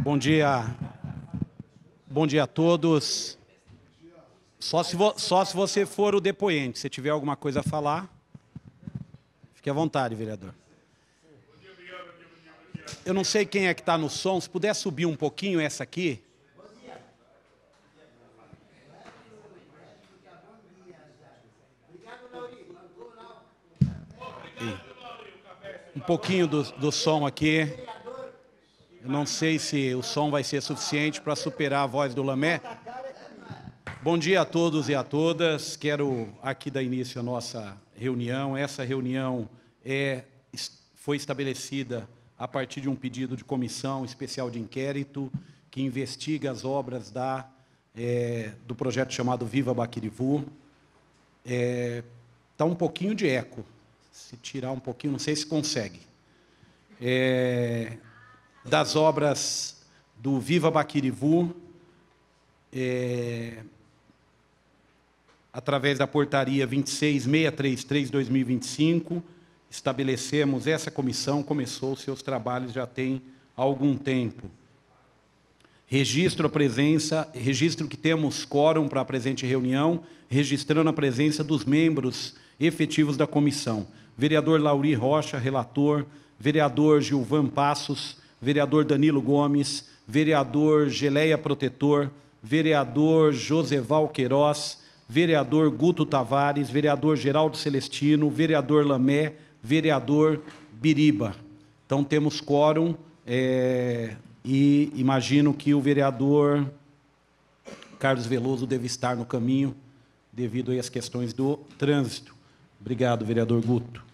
Bom dia. Bom dia a todos. Só se você for o depoente, se tiver alguma coisa a falar, fique à vontade, vereador. Eu não sei quem é que está no som, se puder subir um pouquinho essa aqui. Um pouquinho do som aqui. Eu não sei se o som vai ser suficiente para superar a voz do Lamé. Bom dia a todos e a todas. Quero aqui dar início à nossa reunião. Essa reunião foi estabelecida a partir de um pedido de comissão especial de inquérito que investiga as obras do projeto chamado Viva Baquirivu. Está um pouquinho de eco. Se tirar um pouquinho, não sei se consegue. Das obras do Viva Baquirivu, através da portaria 26633/2025, estabelecemos essa comissão, começou os seus trabalhos já tem algum tempo. Registro a presença, registro que temos quórum para a presente reunião, registrando a presença dos membros efetivos da comissão. Vereador Lauri Rocha, relator, vereador Gilvan Passos, vereador Danilo Gomes, vereador Geleia Protetor, vereador Joseval Queiroz, vereador Guto Tavares, vereador Geraldo Celestino, vereador Lamé, vereador Biriba. Então, temos quórum e imagino que o vereador Carlos Veloso deve estar no caminho devido às questões do trânsito. Obrigado, vereador Guto.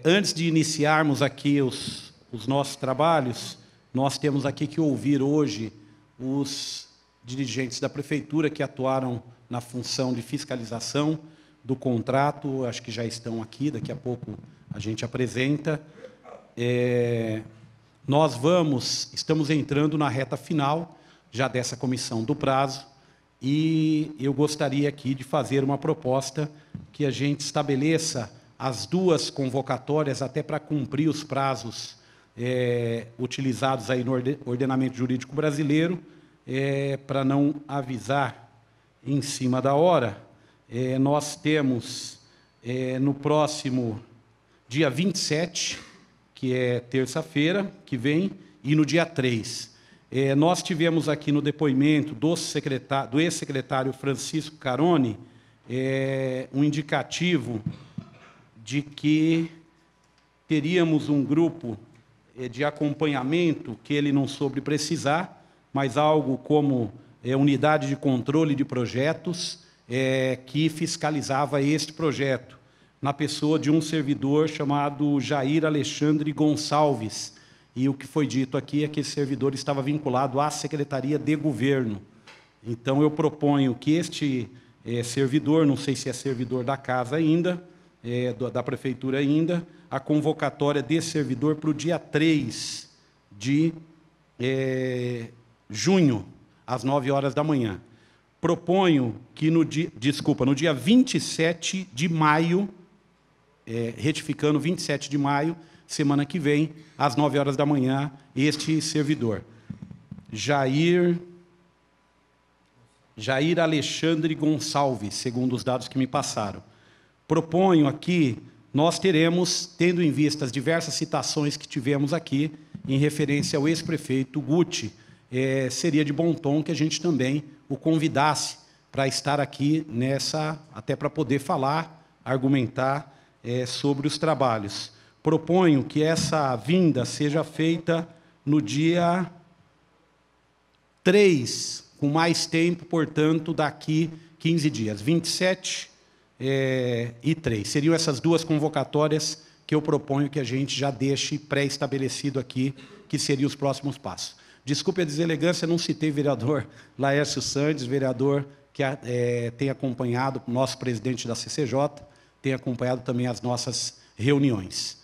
Antes de iniciarmos aqui os nossos trabalhos, nós temos aqui que ouvir hoje os dirigentes da Prefeitura que atuaram na função de fiscalização do contrato, acho que já estão aqui, daqui a pouco a gente apresenta. Estamos entrando na reta final já dessa comissão do prazo e eu gostaria aqui de fazer uma proposta que a gente estabeleça as duas convocatórias até para cumprir os prazos utilizados aí no ordenamento jurídico brasileiro, para não avisar em cima da hora. Nós temos no próximo dia 27, que é terça-feira que vem, e no dia 3. Nós tivemos aqui no depoimento do ex-secretário Francisco Caroni um indicativo de que teríamos um grupo de acompanhamento que ele não soube precisar, mas algo como unidade de controle de projetos que fiscalizava este projeto, na pessoa de um servidor chamado Jair Alexandre Gonçalves. E o que foi dito aqui é que esse servidor estava vinculado à Secretaria de Governo. Então, eu proponho que este servidor, não sei se é servidor da casa ainda, da Prefeitura ainda, a convocatória desse servidor para o dia 3 de junho, às 9 horas da manhã. Proponho que no dia 27 de maio, retificando 27 de maio, semana que vem, às 9 horas da manhã, este servidor. Jair Alexandre Gonçalves, segundo os dados que me passaram. Proponho aqui, nós teremos, tendo em vista as diversas citações que tivemos aqui, em referência ao ex-prefeito Guti, seria de bom tom que a gente também o convidasse para estar aqui até para poder falar, argumentar sobre os trabalhos. Proponho que essa vinda seja feita no dia 3, com mais tempo, portanto, daqui 15 dias, 27 e 3. Seriam essas duas convocatórias que eu proponho que a gente já deixe pré-estabelecido aqui, que seriam os próximos passos. Desculpe a deselegância, não citei vereador Laércio Sandes, vereador que tem acompanhado, nosso presidente da CCJ, tem acompanhado também as nossas reuniões.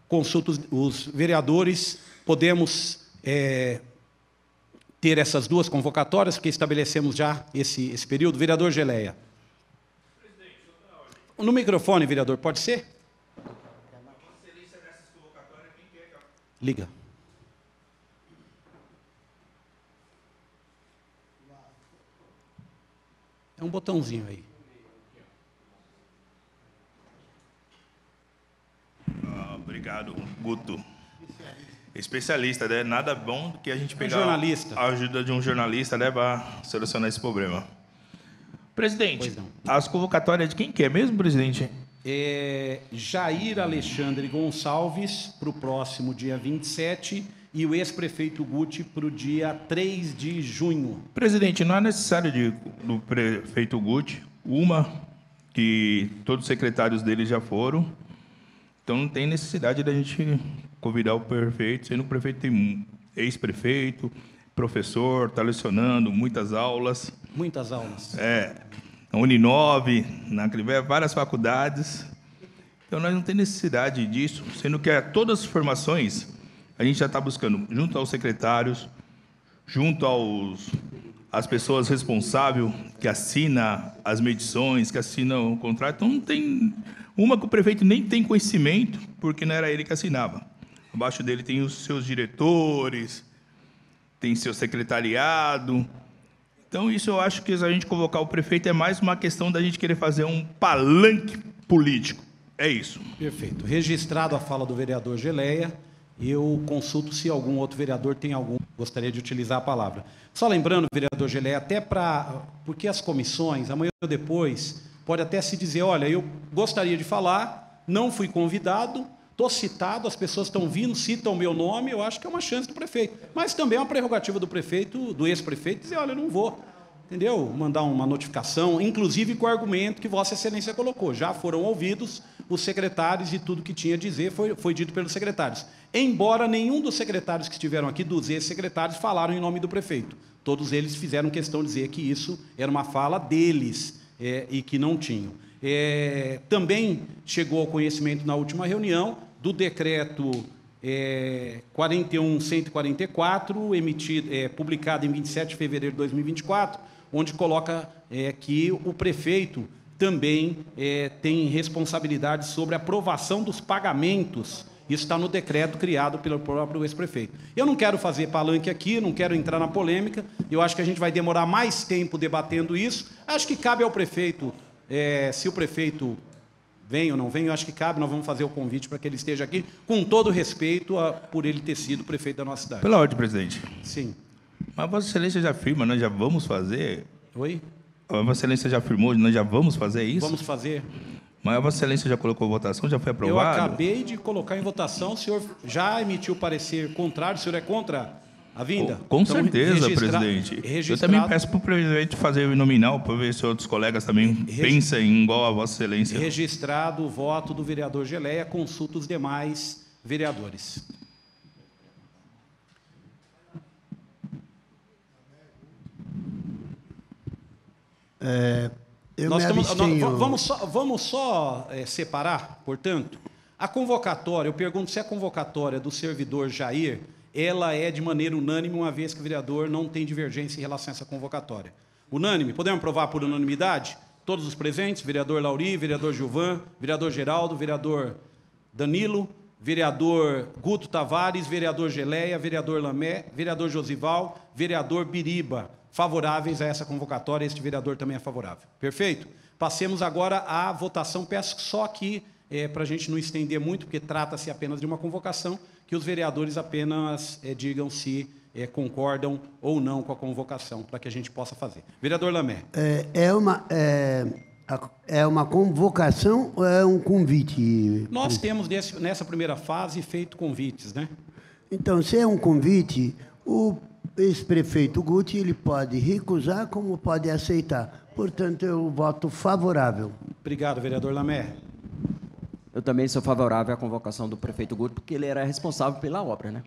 Consulto os vereadores, podemos ter essas duas convocatórias, porque estabelecemos já esse período. Vereador Geleia. No microfone, vereador, pode ser? Liga. É um botãozinho aí. Obrigado, Guto. Especialista, né? Nada bom do que a gente pegar jornalista. a ajuda de um jornalista, né, para solucionar esse problema. Presidente, as convocatórias de quem que é mesmo, presidente? Jair Alexandre Gonçalves para o próximo dia 27 e o ex-prefeito Guti para o dia 3 de junho. Presidente, não é necessário do prefeito Guti, que todos os secretários dele já foram, então não tem necessidade da gente convidar o prefeito, sendo que o prefeito tem ex-prefeito, professor, está lecionando muitas aulas. Muitas aulas. Na Uninove, na Clivé, várias faculdades. Então, nós não temos necessidade disso, sendo que todas as formações a gente já está buscando, junto aos secretários, junto às pessoas responsáveis que assinam as medições, que assinam o contrato. Então, não tem uma que o prefeito nem tem conhecimento, porque não era ele que assinava. Abaixo dele tem os seus diretores, tem seu secretariado. Então, isso eu acho que a gente convocar o prefeito é mais uma questão da gente querer fazer um palanque político. É isso. Perfeito. Registrado a fala do vereador Geleia, eu consulto se algum outro vereador tem gostaria de utilizar a palavra. Só lembrando, vereador Geleia, porque as comissões, amanhã ou depois, pode até se dizer, olha, eu gostaria de falar, não fui convidado, estou citado, as pessoas estão vindo, citam o meu nome, eu acho que é uma chance do prefeito. Mas também é uma prerrogativa do prefeito, do ex-prefeito, dizer, olha, eu não vou, entendeu? Mandar uma notificação, inclusive com o argumento que Vossa Excelência colocou. Já foram ouvidos os secretários e tudo que tinha a dizer foi dito pelos secretários. Embora nenhum dos secretários que estiveram aqui, dos ex-secretários, falaram em nome do prefeito. Todos eles fizeram questão de dizer que isso era uma fala deles e que não tinham. Também chegou ao conhecimento na última reunião do decreto 41.144, publicado em 27 de fevereiro de 2024, onde coloca que o prefeito também tem responsabilidade sobre a aprovação dos pagamentos. Isso está no decreto criado pelo próprio ex-prefeito. Eu não quero fazer palanque aqui, não quero entrar na polêmica, eu acho que a gente vai demorar mais tempo debatendo isso. Acho que cabe ao prefeito, se o prefeito vem ou não vem, eu acho que cabe, nós vamos fazer o convite para que ele esteja aqui, com todo respeito por ele ter sido prefeito da nossa cidade. Pela ordem, presidente. Sim. Mas Vossa Excelência já afirma, nós já vamos fazer? Oi? A Vossa Excelência já afirmou, nós já vamos fazer isso? Vamos fazer. Mas a Vossa Excelência já colocou a votação, já foi aprovado? Eu acabei de colocar em votação, o senhor já emitiu parecer contrário, o senhor é contra a vinda? Com certeza, presidente. Eu também peço para o presidente fazer o nominal, para ver se outros colegas também pensam igual a Vossa Excelência. Registrado o voto do vereador Geleia, consulta os demais vereadores. Vamos só separar, portanto, a convocatória, eu pergunto se a convocatória do servidor Jair, ela é de maneira unânime, uma vez que o vereador não tem divergência em relação a essa convocatória. Unânime? Podemos aprovar por unanimidade? Todos os presentes, vereador Lauri, vereador Gilvan, vereador Geraldo, vereador Danilo, vereador Guto Tavares, vereador Geleia, vereador Lamé, vereador Josival, vereador Biriba. Favoráveis a essa convocatória, este vereador também é favorável. Perfeito? Passemos agora à votação. Peço só que, para a gente não estender muito, porque trata-se apenas de uma convocação, que os vereadores apenas digam se concordam ou não com a convocação, para que a gente possa fazer. Vereador Lamé. É uma convocação ou é um convite? Nós temos, nessa primeira fase, feito convites, né? Então, se é um convite, o ex-prefeito Guti, ele pode recusar como pode aceitar. Portanto, eu voto favorável. Obrigado, vereador Lamé. Eu também sou favorável à convocação do prefeito Guti, porque ele era responsável pela obra, né?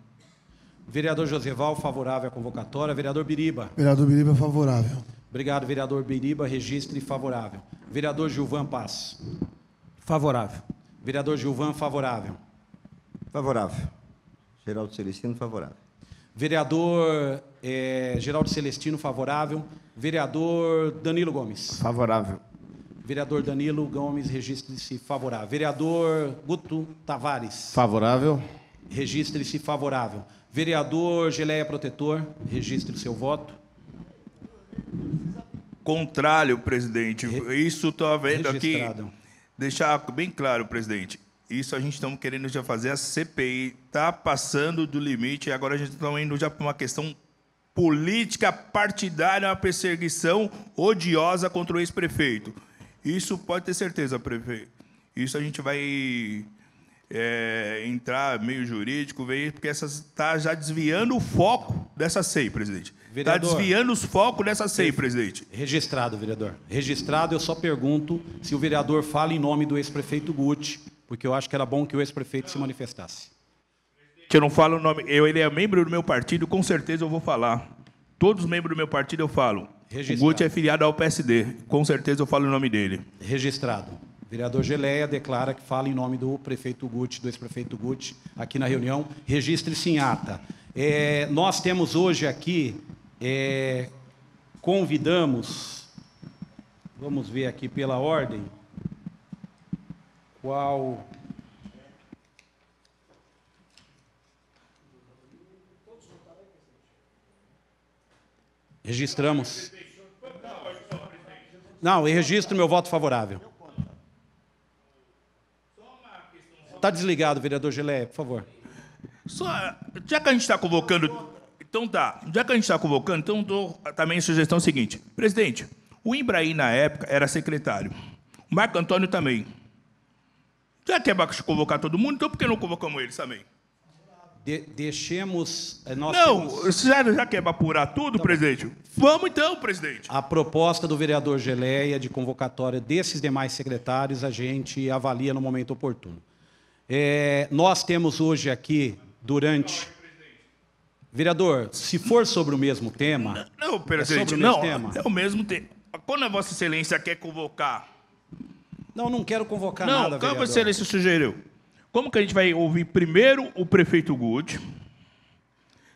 Vereador Josival, favorável à convocatória. Vereador Biriba. Vereador Biriba, favorável. Obrigado, vereador Biriba. Registre favorável. Vereador Gilvan Paz. Favorável. Vereador Gilvan, favorável. Favorável. Geraldo Celestino, favorável. Vereador Geraldo Celestino, favorável. Vereador Danilo Gomes. Favorável. Vereador Danilo Gomes, registre-se favorável. Vereador Guto Tavares. Favorável. Registre-se favorável. Vereador Geleia Protetor, registre o seu voto. Contrário, presidente. Isso estou vendo aqui. Registrado. Deixar bem claro, presidente. Isso a gente estamos querendo já fazer, a CPI está passando do limite, e agora a gente está indo já para uma questão política partidária, uma perseguição odiosa contra o ex-prefeito. Isso pode ter certeza, prefeito. Isso a gente vai entrar meio jurídico, porque está já desviando o foco dessa SEI, presidente. Está desviando os focos dessa SEI, presidente. Registrado, vereador. Registrado, eu só pergunto se o vereador fala em nome do ex-prefeito Guti, porque eu acho que era bom que o ex-prefeito se manifestasse. Eu não falo o nome. Ele é membro do meu partido, com certeza eu vou falar. Todos os membros do meu partido eu falo. Registrado. O Guti é filiado ao PSD, com certeza eu falo o nome dele. Registrado. Vereador Geleia declara que fala em nome do prefeito Guti, do ex-prefeito Guti, aqui na reunião. Registre-se em ata. Nós temos hoje aqui, convidamos, vamos ver aqui pela ordem, qual... Registramos. Não, eu registro meu voto favorável. Está desligado, vereador Geleia, por favor. Já que a gente está convocando... Então tá. Já que a gente está convocando, então dou também a sugestão seguinte. Presidente, o Imbraí, na época, era secretário. O Marco Antônio também. Já que é para convocar todo mundo, então por que não convocamos eles também? Deixemos... Já que é para apurar tudo, presidente? Vamos então, presidente. A proposta do vereador Geleia de convocatória desses demais secretários, a gente avalia no momento oportuno. Nós temos hoje aqui, durante... Vereador, se for sobre o mesmo tema... Não, presidente, é o mesmo tema. Quando a Vossa Excelência quer convocar... Não quero convocar nada, vereador. Não, Vossa Excelência sugeriu. Como que a gente vai ouvir primeiro o prefeito Guti,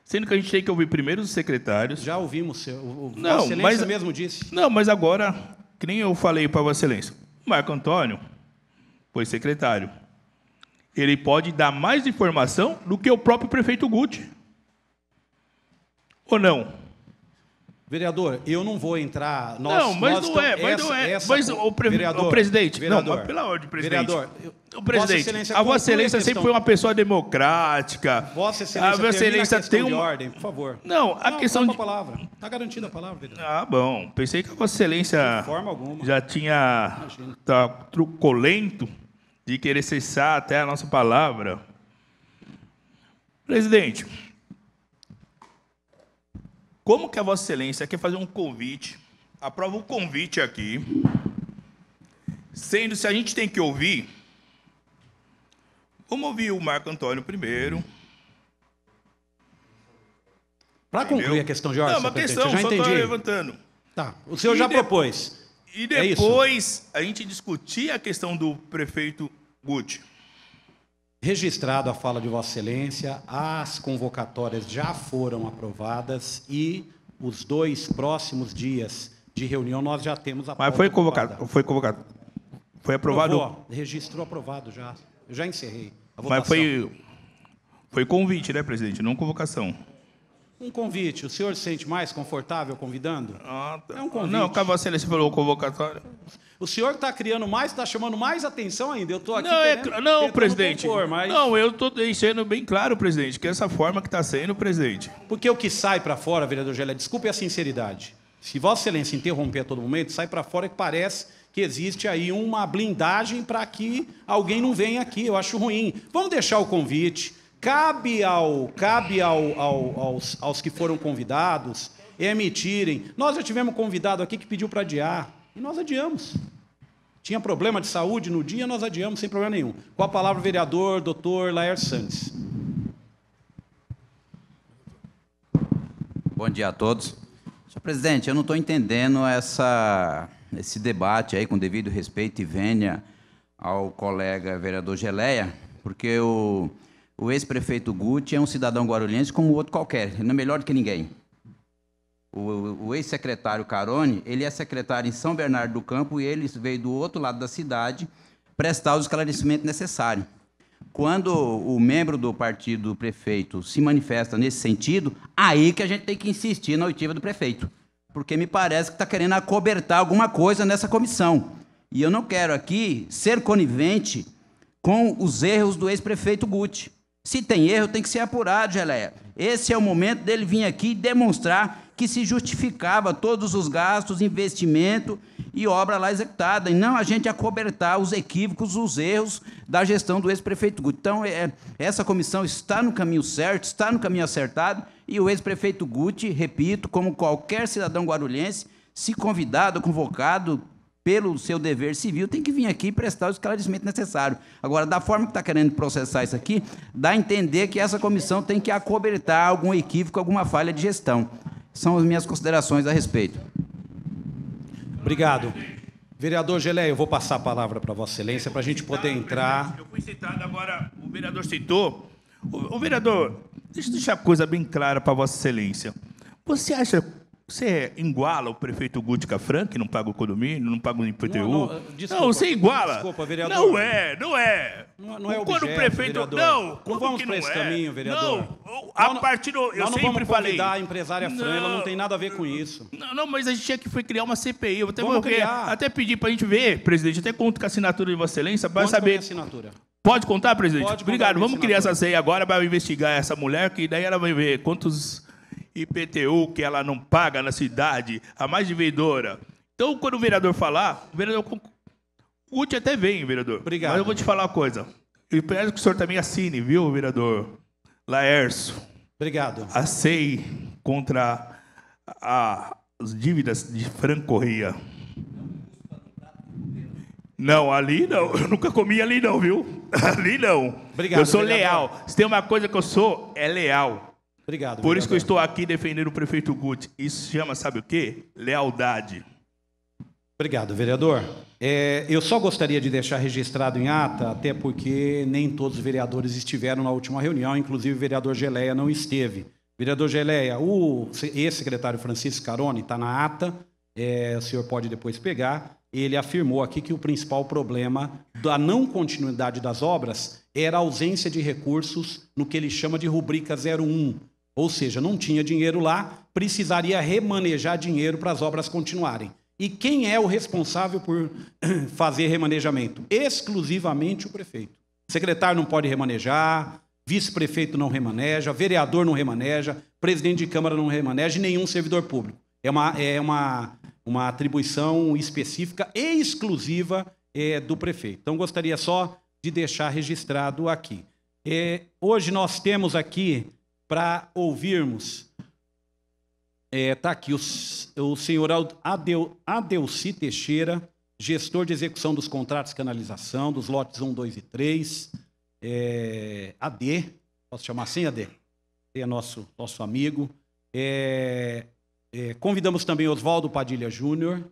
sendo que a gente tem que ouvir primeiro os secretários? Já ouvimos, Vossa Excelência mesmo disse. Não, mas agora, que nem eu falei para Vossa Excelência, o Marco Antônio foi secretário. Ele pode dar mais informação do que o próprio prefeito Guti. Ou não? Vereador, eu não vou entrar... Mas o presidente... Vereador, não, mas pela ordem, presidente. Vereador, presidente, a Vossa Excelência sempre foi uma pessoa democrática. Vossa Excelência tem uma ordem, por favor. Não, a questão de... palavra. Está garantida a palavra, vereador. Ah, bom. Pensei que a Vossa Excelência de forma alguma já tinha truculento de querer cessar até a nossa palavra. Presidente, como que a Vossa Excelência quer fazer um convite, aprova um convite aqui, sendo se a gente tem que ouvir, vamos ouvir o Marco Antônio primeiro. Para concluir a questão de ordem, uma questão, já só entendi. estou levantando. Tá, o senhor já propôs. E depois a gente discutir a questão do prefeito Guti. Registrado a fala de Vossa Excelência, as convocatórias já foram aprovadas e os 2 próximos dias de reunião nós já temos a pauta. Mas foi convocado. Foi aprovado? Registrou aprovado já. Eu já encerrei a votação. Mas foi convite, né, presidente? Não convocação. Um convite. O senhor se sente mais confortável convidando? Tá. É um convite. Não, a Vossa Excelência falou convocatória. O senhor está criando mais, está chamando mais atenção ainda. Eu estou aqui não, presidente. Compor, mas... Não, eu estou deixando bem claro, presidente, que essa forma que está sendo, presidente. Porque o que sai para fora, vereador Geleia, desculpe a sinceridade. Se Vossa Excelência interromper a todo momento, sai para fora que parece que existe aí uma blindagem para que alguém não venha aqui. Eu acho ruim. Vamos deixar o convite. Cabe aos que foram convidados emitirem. Nós já tivemos convidado aqui que pediu para adiar. E nós adiamos. Tinha problema de saúde no dia, nós adiamos sem problema nenhum. Com a palavra, o vereador Dr. Laércio Santos. Bom dia a todos. Senhor presidente, eu não estou entendendo esse debate aí, com devido respeito e vênia ao colega vereador Geleia, porque o ex-prefeito Guti é um cidadão guarulhense como outro qualquer, ele não é melhor do que ninguém. O ex-secretário Carone, ele é secretário em São Bernardo do Campo e ele veio do outro lado da cidade prestar o esclarecimento necessário. Quando o membro do partido do prefeito se manifesta nesse sentido, aí que a gente tem que insistir na oitiva do prefeito. porque me parece que está querendo acobertar alguma coisa nessa comissão. E eu não quero aqui ser conivente com os erros do ex-prefeito Guti. Se tem erro, tem que ser apurado, Geleia. Esse é o momento dele vir aqui demonstrar que se justificava todos os gastos, investimento e obra lá executada, e não a gente acobertar os equívocos, os erros da gestão do ex-prefeito Guti. Então, essa comissão está no caminho certo, está no caminho acertado, e o ex-prefeito Guti, repito, como qualquer cidadão guarulhense, se convidado, convocado pelo seu dever civil, tem que vir aqui e prestar o esclarecimento necessário. Agora, da forma que está querendo processar isso aqui, dá a entender que essa comissão tem que acobertar algum equívoco, alguma falha de gestão. São as minhas considerações a respeito. Obrigado. Vereador Geleia, eu vou passar a palavra para Vossa Excelência para a gente poder entrar. Eu fui citado agora, o vereador citou. O vereador, deixa eu deixar a coisa bem clara para Vossa Excelência. Você iguala o prefeito Guti Cafran, que não paga o condomínio, não paga o IPTU? Desculpa, não, você iguala. Desculpa, vereador. Não é. Não é quando o prefeito... vereador. Não vamos para esse caminho, vereador. Não, a partir do... Eu sempre falei... a empresária Fran, ela não tem nada a ver com isso. Não, mas a gente tinha que criar uma CPI. Eu até pedir para a gente ver, presidente, até conto com a assinatura de Vossa Excelência, para saber... Assinatura. Pode contar, presidente? Pode. Obrigado. Vamos criar essa CPI agora para investigar essa mulher, que daí ela vai ver quantos IPTU que ela não paga na cidade, a mais devedora. Então, quando o vereador falar, o vereador Guti até vem, vereador. Obrigado. Mas eu vou te falar uma coisa. Eu peço que o senhor também assine, viu, vereador Laércio? Obrigado. A SEI contra as dívidas de Fran Corrêa. Não, ali não. Eu nunca comi ali não, viu? Ali não. Obrigado, eu sou vereador. leal. Se tem uma coisa que eu sou, é leal. Obrigado, Por isso que eu vereador. estou aqui defendendo o prefeito Guti. Isso se chama, sabe o quê? Lealdade. Obrigado, vereador. Eu só gostaria de deixar registrado em ata, até porque nem todos os vereadores estiveram na última reunião, inclusive o vereador Geleia não esteve. Vereador Geleia, o ex-secretário Francisco Carone está na ata, o senhor pode depois pegar. Ele afirmou aqui que o principal problema da não continuidade das obras era a ausência de recursos no que ele chama de rubrica 01. Ou seja, não tinha dinheiro lá, precisaria remanejar dinheiro para as obras continuarem. E quem é o responsável por fazer remanejamento? Exclusivamente o prefeito. O secretário não pode remanejar, vice-prefeito não remaneja, vereador não remaneja, presidente de Câmara não remaneja e nenhum servidor público. É uma atribuição específica e exclusiva do prefeito. Então, gostaria só de deixar registrado aqui. Hoje nós temos aqui, para ouvirmos, está aqui o senhor Adelci Teixeira, gestor de execução dos contratos de canalização, dos lotes 1, 2 e 3, AD, posso chamar assim, AD? É nosso amigo. Convidamos também Oswaldo Padilha Júnior,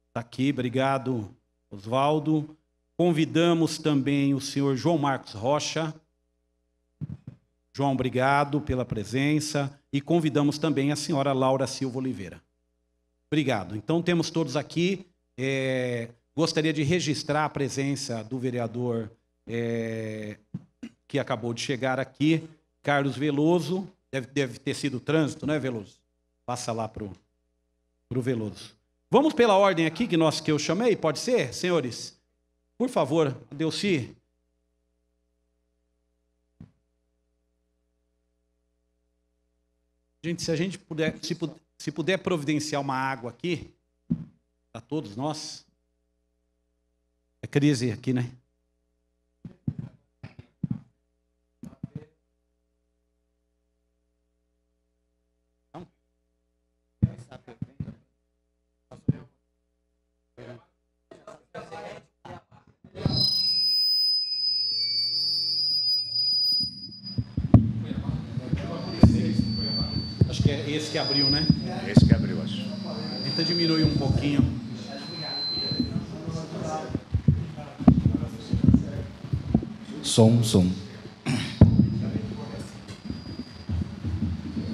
está aqui, obrigado, Oswaldo. Convidamos também o senhor João Marcos Rocha. João, obrigado pela presença. E convidamos também a senhora Laura Silva Oliveira. Obrigado. Então, temos todos aqui. Gostaria de registrar a presença do vereador que acabou de chegar aqui, Carlos Veloso. Deve ter sido trânsito, né, Veloso? Passa lá para o Veloso. Vamos pela ordem aqui que eu chamei, pode ser, senhores? Por favor, Adelci. Gente, se a gente puder, se puder providenciar uma água aqui, para todos nós. É crise aqui, né? Acho que é esse que abriu, né? Esse que abriu, acho. Tenta diminuir um pouquinho. Som.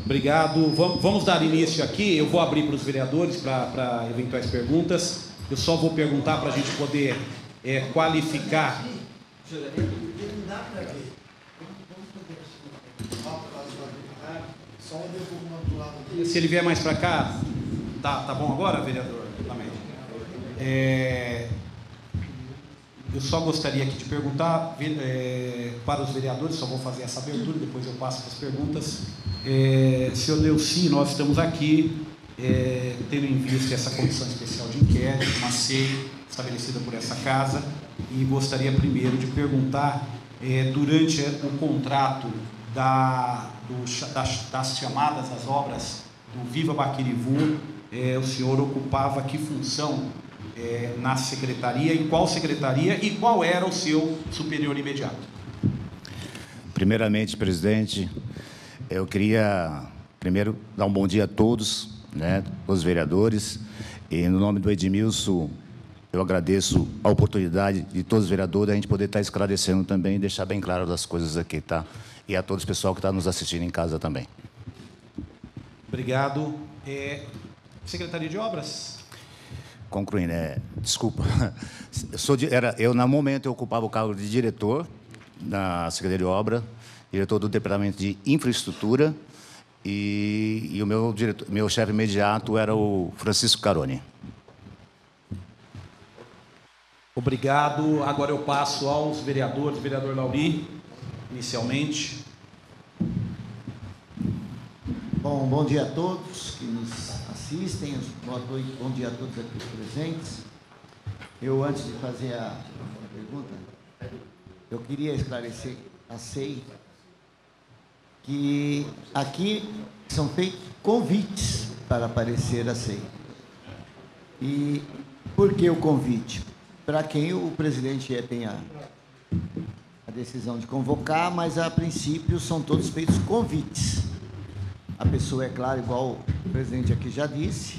Obrigado. Vamos dar início aqui. Eu vou abrir para os vereadores para eventuais perguntas. Eu só vou perguntar para a gente poder qualificar. Se ele vier mais para cá, Tá bom agora, vereador? Também. Eu só gostaria aqui de perguntar para os vereadores, só vou fazer essa abertura, depois eu passo para as perguntas. Senhor Delci, nós estamos aqui tendo em vista essa comissão especial de inquérito, uma CEI estabelecida por essa casa, e gostaria primeiro de perguntar, durante o contrato das chamadas às obras do Viva Baquirivu, o senhor ocupava que função na secretaria, em qual secretaria e qual era o seu superior imediato? Primeiramente, presidente, eu queria primeiro dar um bom dia a todos, né, os vereadores, e no nome do Edmilson, eu agradeço a oportunidade de todos os vereadores a gente poder estar esclarecendo também e deixar bem claro as coisas aqui, tá? E a todos o pessoal que está nos assistindo em casa também. Obrigado. Secretaria de Obras? Concluindo, desculpa, eu, no momento, eu ocupava o cargo de diretor na Secretaria de Obra, diretor do Departamento de Infraestrutura, e o meu chefe imediato era o Francisco Caroni. Obrigado. Agora eu passo aos vereadores. Vereador Lauri, inicialmente. Bom dia a todos que nos assistem, bom dia a todos aqui presentes. Eu, antes de fazer a pergunta, eu queria esclarecer a SEI que aqui são feitos convites para aparecer a SEI. E por que o convite? Para quem o presidente tem a decisão de convocar, mas a princípio são todos feitos convites. A pessoa, é claro, igual o presidente aqui já disse,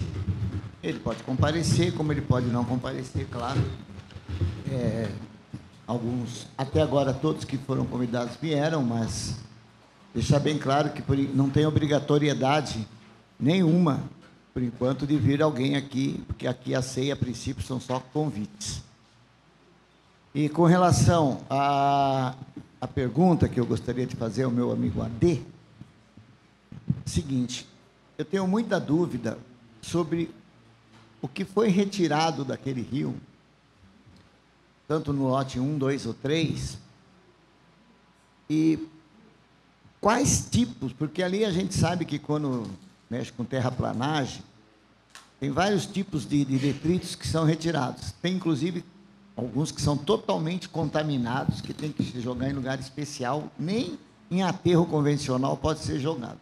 ele pode comparecer, como ele pode não comparecer, claro. Alguns, até agora todos que foram convidados vieram, mas deixar bem claro que não tem obrigatoriedade nenhuma, por enquanto, de vir alguém aqui, porque aqui a ceia, a princípio, são só convites. E com relação à pergunta que eu gostaria de fazer ao meu amigo AD, seguinte, eu tenho muita dúvida sobre o que foi retirado daquele rio, tanto no lote 1, 2 ou 3, e quais tipos, porque ali a gente sabe que quando mexe com terraplanagem, tem vários tipos de detritos que são retirados. Tem, inclusive, alguns que são totalmente contaminados, que tem que se jogar em lugar especial, nem em aterro convencional pode ser jogado.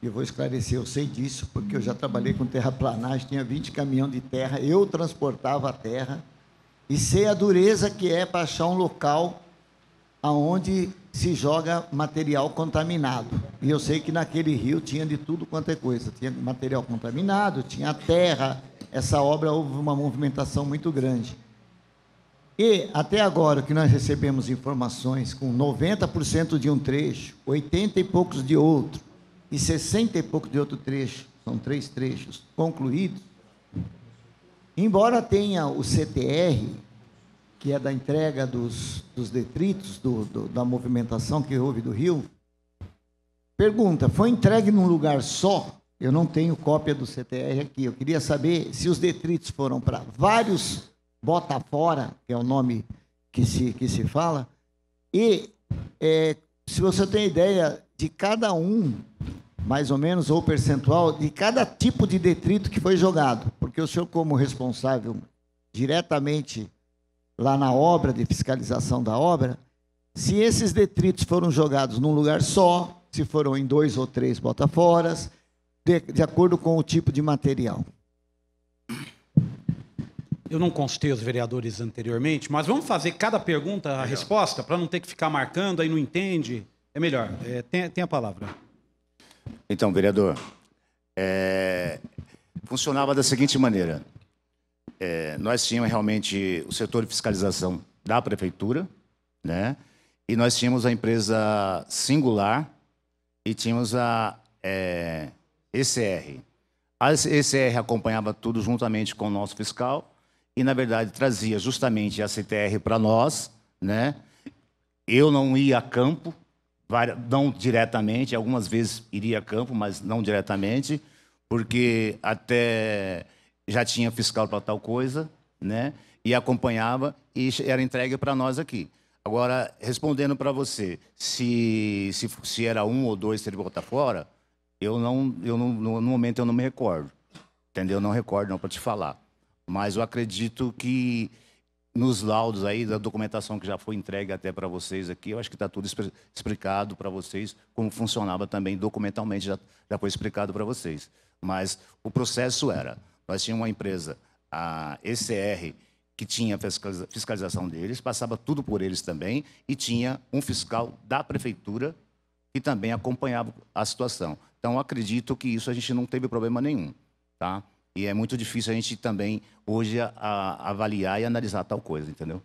Eu vou esclarecer, eu sei disso, porque eu já trabalhei com terraplanagem, tinha 20 caminhões de terra, eu transportava a terra, e sei a dureza que é para achar um local onde se joga material contaminado. E eu sei que naquele rio tinha de tudo quanto é coisa, tinha material contaminado, tinha terra, essa obra houve uma movimentação muito grande. E, até agora, que nós recebemos informações com 90% de um trecho, 80 e poucos de outro, e 60 e poucos de outro trecho, são 3 trechos concluídos, embora tenha o CTR, que é da entrega dos detritos, da movimentação que houve do rio, pergunta, foi entregue num lugar só? Eu não tenho cópia do CTR aqui, eu queria saber se os detritos foram para vários bota fora, que é o nome que se fala, e se você tem ideia de cada um, mais ou menos, ou percentual, de cada tipo de detrito que foi jogado, porque o senhor, como responsável diretamente lá na obra, de fiscalização da obra, se esses detritos foram jogados num lugar só, se foram em 2 ou 3 botaforas, de acordo com o tipo de material. Eu não consultei os vereadores anteriormente, mas vamos fazer cada pergunta a resposta, para não ter que ficar marcando, aí não entende. É melhor. Tem a palavra. Então, vereador, funcionava da seguinte maneira. Nós tínhamos realmente o setor de fiscalização da prefeitura, né? E nós tínhamos a empresa Singular e tínhamos a ECR. A ECR acompanhava tudo juntamente com o nosso fiscal e, na verdade, trazia justamente a CTR para nós, né? Eu não ia a campo, não diretamente, algumas vezes iria a campo, mas não diretamente, porque até já tinha fiscal para tal coisa, né? E acompanhava e era entregue para nós aqui. Agora, respondendo para você, se era 1 ou 2 teve que botar fora, no momento eu não me recordo. Entendeu? Não recordo, não, para te falar. Mas eu acredito que nos laudos aí, da documentação que já foi entregue até para vocês aqui, eu acho que está tudo explicado para vocês, como funcionava também documentalmente, já foi explicado para vocês. Mas o processo era, nós tínhamos uma empresa, a ECR, que tinha a fiscalização deles, passava tudo por eles também, e tinha um fiscal da prefeitura que também acompanhava a situação. Então, eu acredito que isso a gente não teve problema nenhum, tá? E é muito difícil a gente também, hoje, avaliar e analisar tal coisa, entendeu?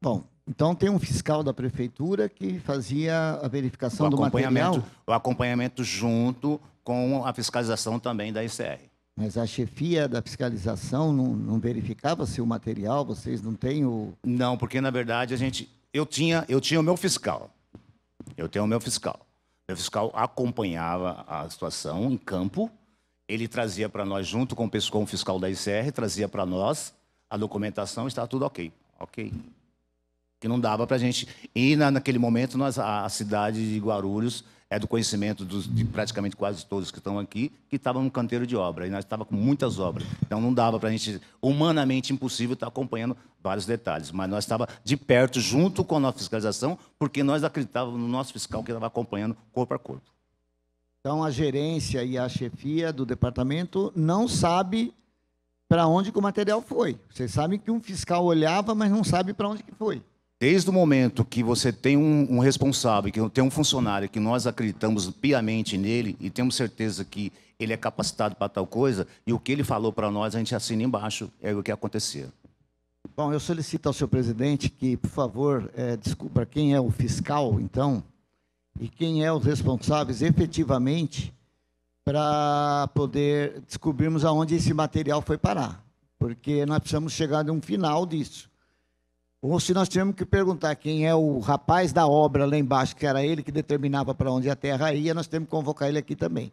Bom, então tem um fiscal da prefeitura que fazia a verificação do material? O acompanhamento junto com a fiscalização também da ICR. Mas a chefia da fiscalização não verificava se o material, vocês não têm o... Não, porque, na verdade, eu tinha o meu fiscal. Eu tenho o meu fiscal. Meu fiscal acompanhava a situação em campo, ele trazia para nós, junto com o fiscal da ICR, trazia para nós a documentação, estava tudo ok. Que não dava para a gente... E, naquele momento, a cidade de Guarulhos é do conhecimento de praticamente quase todos que estão aqui, que estavam no canteiro de obra, e nós estávamos com muitas obras. Então, não dava para a gente, humanamente impossível, estar acompanhando vários detalhes. Mas nós estávamos de perto, junto com a nossa fiscalização, porque nós acreditávamos no nosso fiscal, que estava acompanhando corpo a corpo. Então, a gerência e a chefia do departamento não sabe para onde que o material foi. Vocês sabem que um fiscal olhava, mas não sabe para onde que foi. Desde o momento que você tem um responsável, que tem um funcionário que nós acreditamos piamente nele e temos certeza que ele é capacitado para tal coisa, e o que ele falou para nós, a gente assina embaixo, é o que acontecia. Bom, eu solicito ao senhor presidente que, por favor, descubra quem é o fiscal, então, e quem é os responsáveis efetivamente para poder descobrirmos aonde esse material foi parar. Porque nós precisamos chegar a um final disso. Ou se nós tivermos que perguntar quem é o rapaz da obra lá embaixo, que era ele que determinava para onde a terra ia, nós temos que convocar ele aqui também.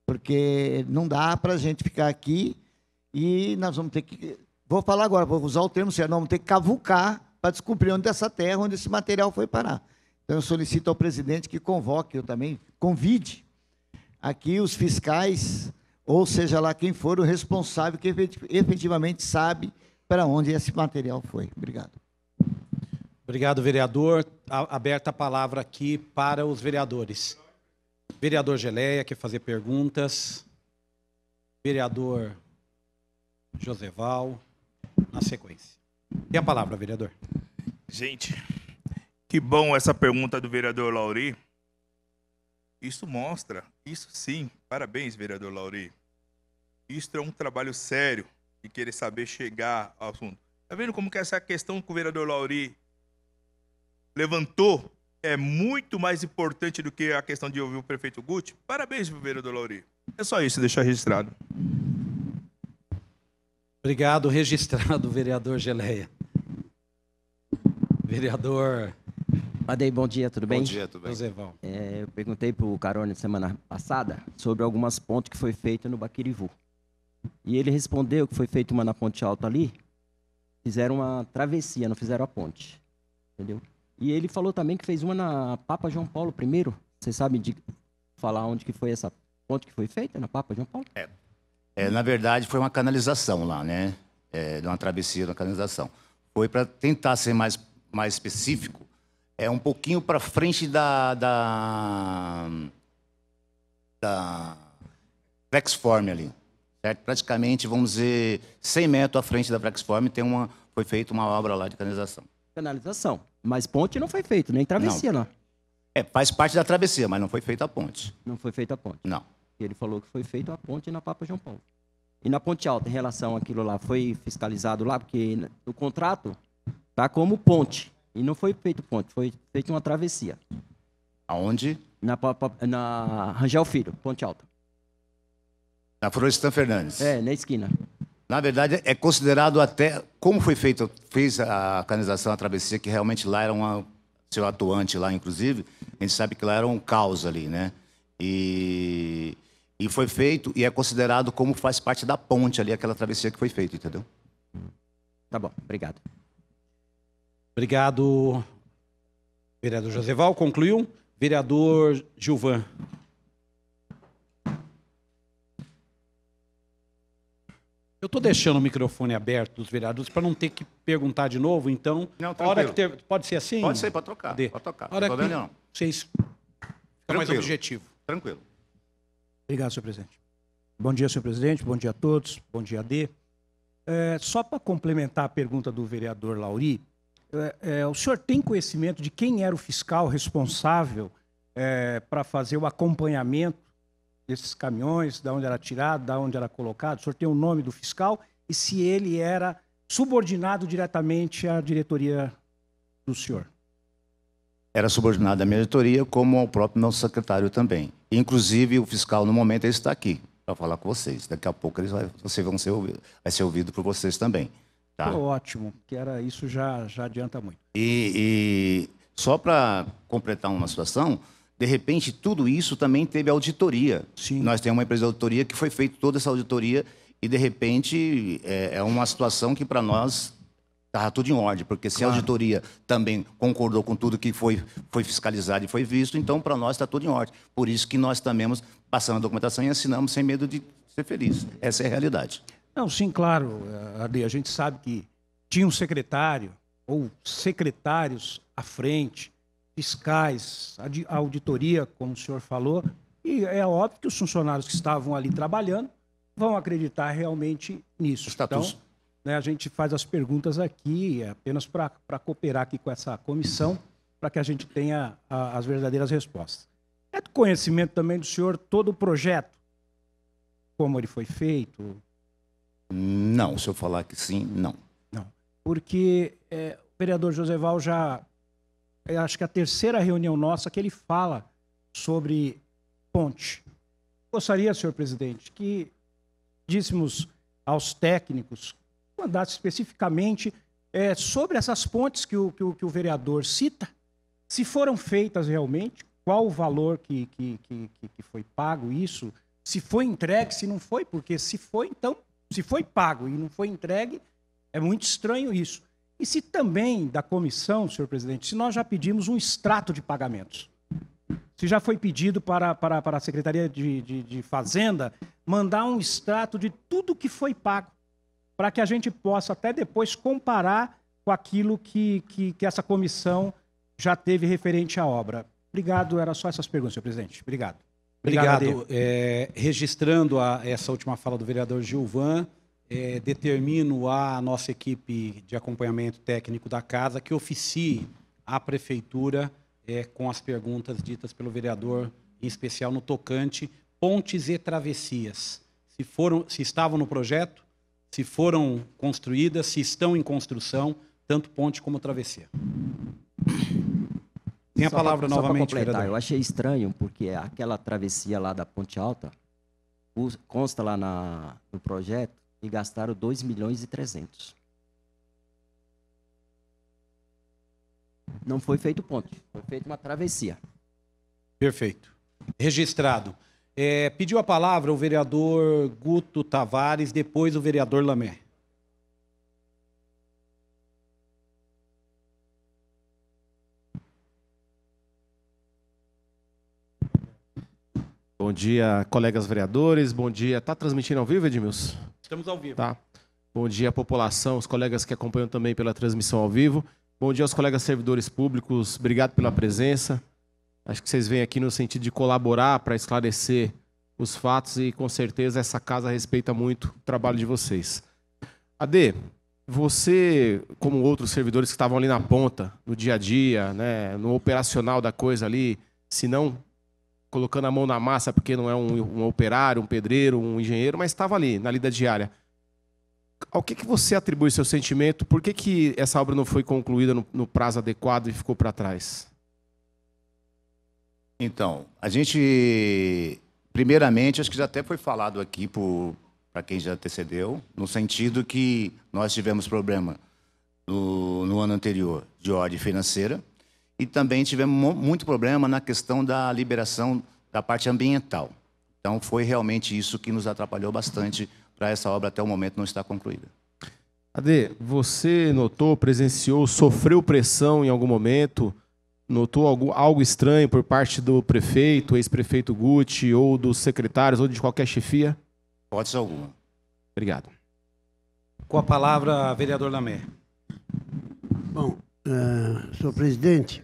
Porque não dá para a gente ficar aqui e nós vamos ter que... Vou falar agora, vou usar o termo certo, nós vamos ter que cavucar para descobrir onde essa terra, onde esse material foi parar. Então, eu solicito ao presidente que convoque, eu também convide aqui os fiscais, ou seja lá quem for o responsável, que efetivamente sabe para onde esse material foi. Obrigado. Obrigado, vereador. Aberta a palavra aqui para os vereadores. Vereador Geleia, quer fazer perguntas? Vereador Joseval, na sequência. Tem a palavra, vereador. Gente, que bom essa pergunta do vereador Lauri. Isso mostra, isso sim, parabéns, vereador Lauri. Isso é um trabalho sério de querer saber chegar ao assunto. Tá vendo como que essa questão que o vereador Lauri levantou é muito mais importante do que a questão de ouvir o prefeito Guti? Parabéns, vereador Lauri. É só isso, deixar registrado. Obrigado, registrado, vereador Geleia. Vereador... Adei, bom dia, tudo bem? Bom dia, tudo bem. Joseval. Eu perguntei para o Carone semana passada sobre algumas pontes que foi feita no Baquirivu. E ele respondeu que foi feita uma na Ponte Alta ali, fizeram uma travessia, não fizeram a ponte. Entendeu? E ele falou também que fez uma na Papa João Paulo I. Você sabe falar onde que foi essa ponte que foi feita na Papa João Paulo? Na verdade, foi uma canalização lá, né? Uma travessia da canalização. Foi para tentar ser mais específico, um pouquinho para frente da Flexform ali. Certo? Praticamente, vamos dizer, 100 metros à frente da Flexform foi feita uma obra lá de canalização. Canalização. Mas ponte não foi feita, nem travessia, não. Faz parte da travessia, mas não foi feita a ponte. Não foi feita a ponte. Não. Ele falou que foi feita a ponte na Papa João Paulo. E na Ponte Alta, em relação àquilo lá, foi fiscalizado lá, porque no contrato está como ponte. E não foi feito ponte, foi feita uma travessia. Aonde? Na Rangel Filho, Ponte Alta. Na Florestan Fernandes. Na esquina. Na verdade, é considerado até... Como fez a canalização, a travessia, que realmente lá era seu atuante lá, inclusive, a gente sabe que lá era um caos ali, né? E E foi feito e é considerado como faz parte da ponte ali, aquela travessia que foi feita, entendeu? Tá bom, obrigado. Obrigado, vereador Joseval. Concluiu? Vereador Gilvan. Eu estou deixando o microfone aberto dos vereadores para não ter que perguntar de novo, então... Não, a hora que pode ser assim? Pode ser, pode trocar. Cadê? Pode tocar. A hora Não que tem problema, não. vocês... Fica mais objetivo. Tranquilo. Obrigado, senhor presidente. Bom dia, senhor presidente. Bom dia a todos. Bom dia, AD. Só para complementar a pergunta do vereador Lauri, o senhor tem conhecimento de quem era o fiscal responsável para fazer o acompanhamento desses caminhões, de onde era tirado, de onde era colocado? O senhor tem o nome do fiscal e se ele era subordinado diretamente à diretoria do senhor? Era subordinado à minha diretoria, como ao próprio meu secretário também. Inclusive, o fiscal, no momento, ele está aqui para falar com vocês. Daqui a pouco vocês vão ser ouvidos, vai ser ouvido por vocês também. Tá? Ótimo, que era isso já adianta muito. E só para completar uma situação, de repente, tudo isso também teve auditoria. Sim. Nós temos uma empresa de auditoria que foi feita toda essa auditoria e, de repente, é uma situação que, para nós, estava tudo em ordem, porque se a auditoria também concordou com tudo que foi fiscalizado e foi visto, então, para nós, está tudo em ordem. Por isso que nós também passamos a documentação e assinamos sem medo de ser feliz. Essa é a realidade. Não, sim, claro, AD, a gente sabe que tinha um secretário ou secretários à frente, fiscais, a auditoria, como o senhor falou, e é óbvio que os funcionários que estavam ali trabalhando vão acreditar realmente nisso. Então, né, a gente faz as perguntas aqui apenas para cooperar aqui com essa comissão, para que a gente tenha as verdadeiras respostas. É do conhecimento também do senhor todo o projeto, como ele foi feito? Não, se eu falar que sim, não. Não, porque o vereador Joseval acho que é a terceira reunião nossa que ele fala sobre ponte. Gostaria, senhor presidente, que díssemos aos técnicos, mandasse especificamente sobre essas pontes que o vereador cita, se foram feitas realmente, qual o valor que foi pago isso, se foi entregue, se não foi, porque se foi, então, se foi pago e não foi entregue, é muito estranho isso. E se também da comissão, senhor presidente, se nós já pedimos um extrato de pagamentos, se já foi pedido para a Secretaria de Fazenda mandar um extrato de tudo que foi pago, para que a gente possa até depois comparar com aquilo que essa comissão já teve referente à obra. Obrigado, era só essas perguntas, senhor presidente. Obrigado. Obrigado. Registrando essa última fala do vereador Gilvan, determino à nossa equipe de acompanhamento técnico da casa que oficie a prefeitura com as perguntas ditas pelo vereador, em especial no tocante pontes e travessias. Se estavam no projeto, se foram construídas, se estão em construção, tanto ponte como travessia. Tem a palavra novamente, vereador. Eu achei estranho, porque aquela travessia lá da Ponte Alta, consta lá no projeto, e gastaram 2.300.000. Não foi feito ponte, foi feita uma travessia. Perfeito. Registrado. Pediu a palavra o vereador Guto Tavares, depois o vereador Lamé. Bom dia, colegas vereadores. Bom dia. Está transmitindo ao vivo, Edmilson? Estamos ao vivo. Tá. Bom dia, população, os colegas que acompanham também pela transmissão ao vivo. Bom dia aos colegas servidores públicos. Obrigado pela presença. Acho que vocês vêm aqui no sentido de colaborar para esclarecer os fatos e, com certeza, essa casa respeita muito o trabalho de vocês. AD, você, como outros servidores que estavam ali na ponta, no dia a dia, né, no operacional da coisa ali, se não colocando a mão na massa, porque não é um operário, um pedreiro, um engenheiro, mas estava ali, na lida diária. Ao que você atribui seu sentimento? Por que essa obra não foi concluída no prazo adequado e ficou para trás? Então, a gente, primeiramente, acho que já até foi falado aqui para quem já antecedeu, no sentido que nós tivemos problema no ano anterior de ordem financeira, e também tivemos muito problema na questão da liberação da parte ambiental. Então, foi realmente isso que nos atrapalhou bastante para essa obra, até o momento, não estar concluída. Ade, você notou, presenciou, sofreu pressão em algum momento? Notou algo estranho por parte do prefeito, ex-prefeito Guti, ou dos secretários, ou de qualquer chefia? Hipótese alguma. Obrigado. Com a palavra, vereador Lamé. Bom, senhor presidente,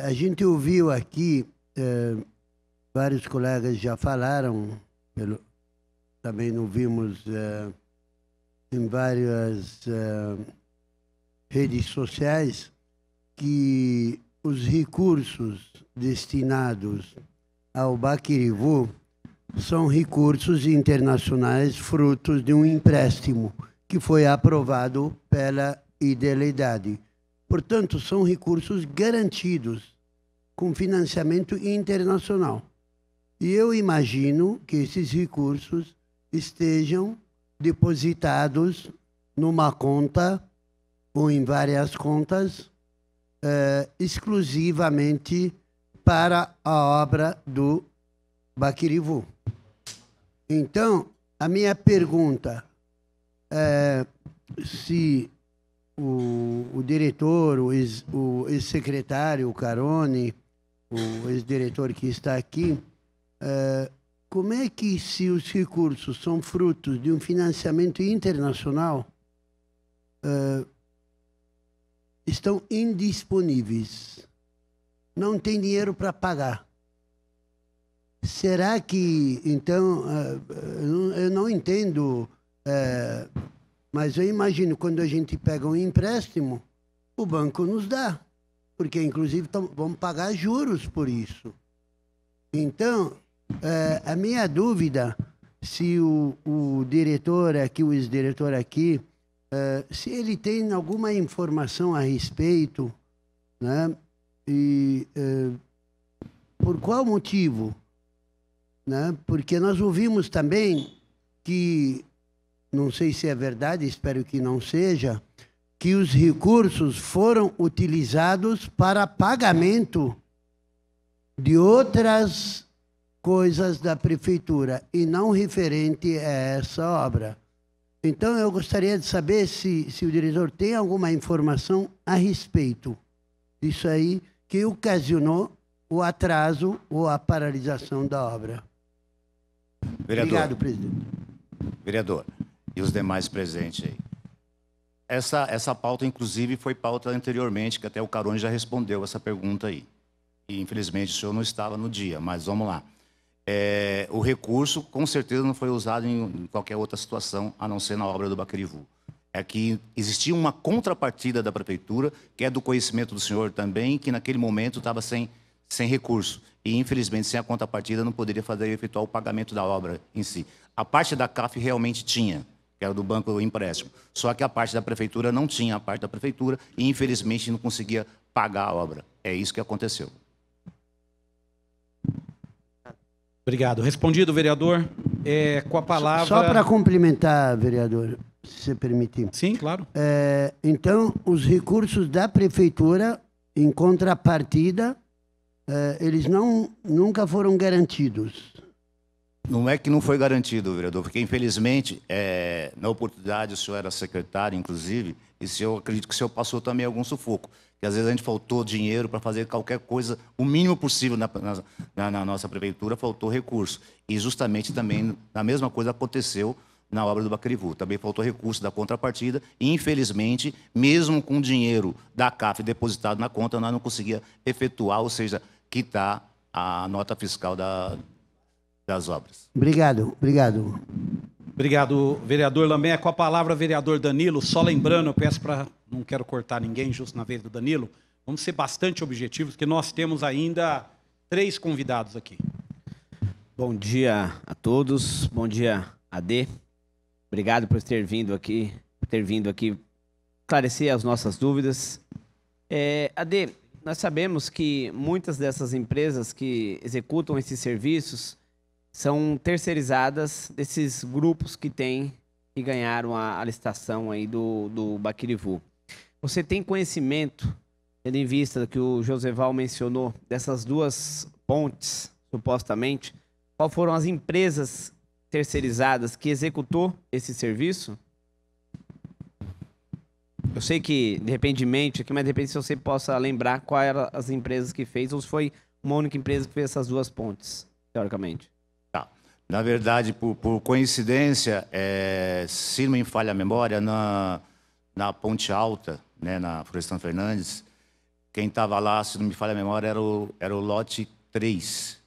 a gente ouviu aqui, vários colegas já falaram, também ouvimos em várias redes sociais, que os recursos destinados ao Baquirivu são recursos internacionais frutos de um empréstimo que foi aprovado pela Idealidade. Portanto, são recursos garantidos com financiamento internacional. E eu imagino que esses recursos estejam depositados numa conta ou em várias contas exclusivamente para a obra do Baquirivu. Então, a minha pergunta é se o diretor, o ex-secretário, o Carone, o ex-diretor que está aqui, como é que, se os recursos são frutos de um financiamento internacional, estão indisponíveis, não tem dinheiro para pagar? Será que, então, eu não entendo, mas eu imagino, quando a gente pega um empréstimo, o banco nos dá, porque, inclusive, vamos pagar juros por isso. Então, a minha dúvida, se o diretor aqui, o ex-diretor aqui, se ele tem alguma informação a respeito, né, e por qual motivo? Né? Porque nós ouvimos também que, não sei se é verdade, espero que não seja, que os recursos foram utilizados para pagamento de outras coisas da prefeitura e não referente a essa obra. Então, eu gostaria de saber se o diretor tem alguma informação a respeito disso aí que ocasionou o atraso ou a paralisação da obra. Vereador, obrigado, presidente. Vereador, e os demais presentes aí. Essa pauta, inclusive, foi pauta anteriormente, que até o Carone já respondeu essa pergunta aí. E, infelizmente, o senhor não estava no dia, mas vamos lá. O recurso, com certeza, não foi usado em qualquer outra situação, a não ser na obra do Baquirivu. É que existia uma contrapartida da prefeitura, que é do conhecimento do senhor também, que naquele momento estava sem recurso. E, infelizmente, sem a contrapartida, não poderia efetuar o pagamento da obra em si. A parte da CAF realmente tinha, que era do Banco do Empréstimo. Só que a parte da prefeitura não tinha a parte da prefeitura e, infelizmente, não conseguia pagar a obra. É isso que aconteceu. Obrigado. Respondido, vereador. Com a palavra... Só para complementar, vereador, se você permitir. Sim, claro. Então, os recursos da prefeitura, em contrapartida, eles nunca foram garantidos. Não é que não foi garantido, vereador, porque, infelizmente, na oportunidade, o senhor era secretário, inclusive, e eu acredito que o senhor passou também algum sufoco, que às vezes a gente faltou dinheiro para fazer qualquer coisa, o mínimo possível na nossa prefeitura, faltou recurso. E justamente também a mesma coisa aconteceu na obra do Baquirivu. Também faltou recurso da contrapartida e, infelizmente, mesmo com dinheiro da CAF depositado na conta, nós não conseguíamos efetuar, ou seja, quitar a nota fiscal das obras. Obrigado, obrigado. Obrigado, vereador Lamé. Com a palavra, vereador Danilo. Só lembrando, eu peço para... Não quero cortar ninguém, justo na vez do Danilo. Vamos ser bastante objetivos, porque nós temos ainda 3 convidados aqui. Bom dia a todos. Bom dia, Ade. Obrigado por ter vindo aqui esclarecer as nossas dúvidas. Ade, nós sabemos que muitas dessas empresas que executam esses serviços são terceirizadas desses grupos que ganharam a licitação aí do Baquirivu. Você tem conhecimento, tendo em vista que o Joseval mencionou, dessas 2 pontes, supostamente, qual foram as empresas terceirizadas que executou esse serviço? Eu sei que, de repente, mente aqui, mas de repente se você possa lembrar quais eram as empresas que fez, ou se foi uma única empresa que fez essas duas pontes, teoricamente. Tá. Na verdade, por coincidência, se não me falha a memória, na Ponte Alta, né, na Florestan Fernandes, quem estava lá, se não me falha a memória, era o lote 3,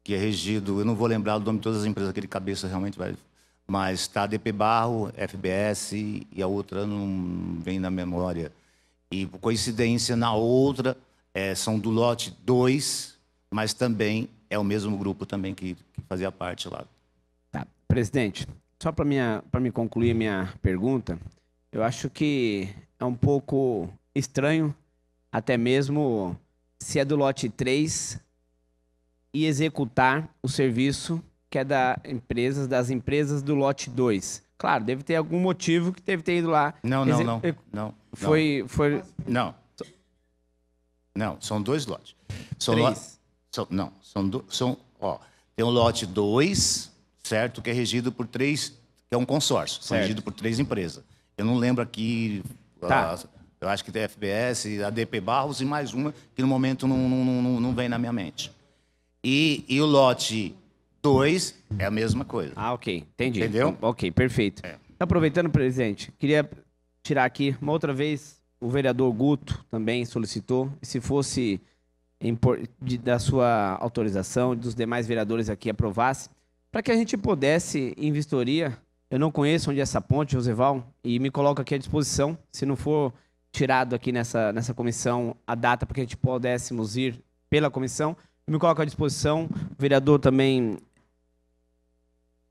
que é regido, eu não vou lembrar o nome de todas as empresas, aquele cabeça realmente vai... Mas está DP Barro, FBS e a outra não vem na memória. E, por coincidência, na outra, são do lote 2, mas também é o mesmo grupo também que fazia parte lá. Tá. Presidente, só para me concluir minha pergunta, eu acho que é um pouco estranho, até mesmo se é do lote 3, e executar o serviço que é das empresas do lote 2. Claro, deve ter algum motivo que deve ter ido lá. Não. Não, são 2 lotes. São 3. Tem o lote 2, certo? Que é regido por 3, que é um consórcio, são regido por 3 empresas. Eu não lembro aqui, eu acho que tem a FBS, a DP Barros e mais uma, que no momento não vem na minha mente. E o lote 2 é a mesma coisa. Ah, ok. Entendi. Entendeu? Então, ok, perfeito. Aproveitando, presidente, queria tirar aqui, uma outra vez, o vereador Guto também solicitou, e se fosse da sua autorização, dos demais vereadores aqui aprovasse, para que a gente pudesse, em vistoria, eu não conheço onde é essa ponte, Joseval, e me coloco aqui à disposição, se não for tirado aqui nessa comissão a data para que a gente pudéssemos ir pela comissão, me coloco à disposição, o vereador também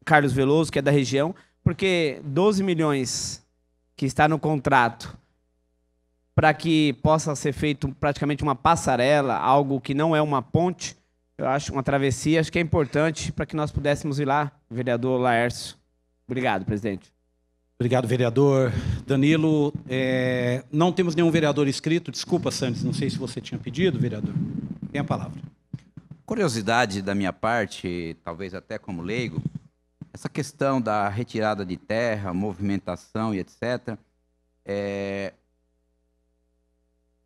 Carlos Veloso, que é da região, porque 12 milhões que está no contrato para que possa ser feito praticamente uma passarela, algo que não é uma ponte, eu acho, uma travessia, acho que é importante para que nós pudéssemos ir lá, vereador Laércio. Obrigado, presidente. Obrigado, vereador Danilo. Não temos nenhum vereador inscrito. Desculpa, Santos, não sei se você tinha pedido, vereador. Tem a palavra. Curiosidade da minha parte, talvez até como leigo, essa questão da retirada de terra, movimentação e etc.,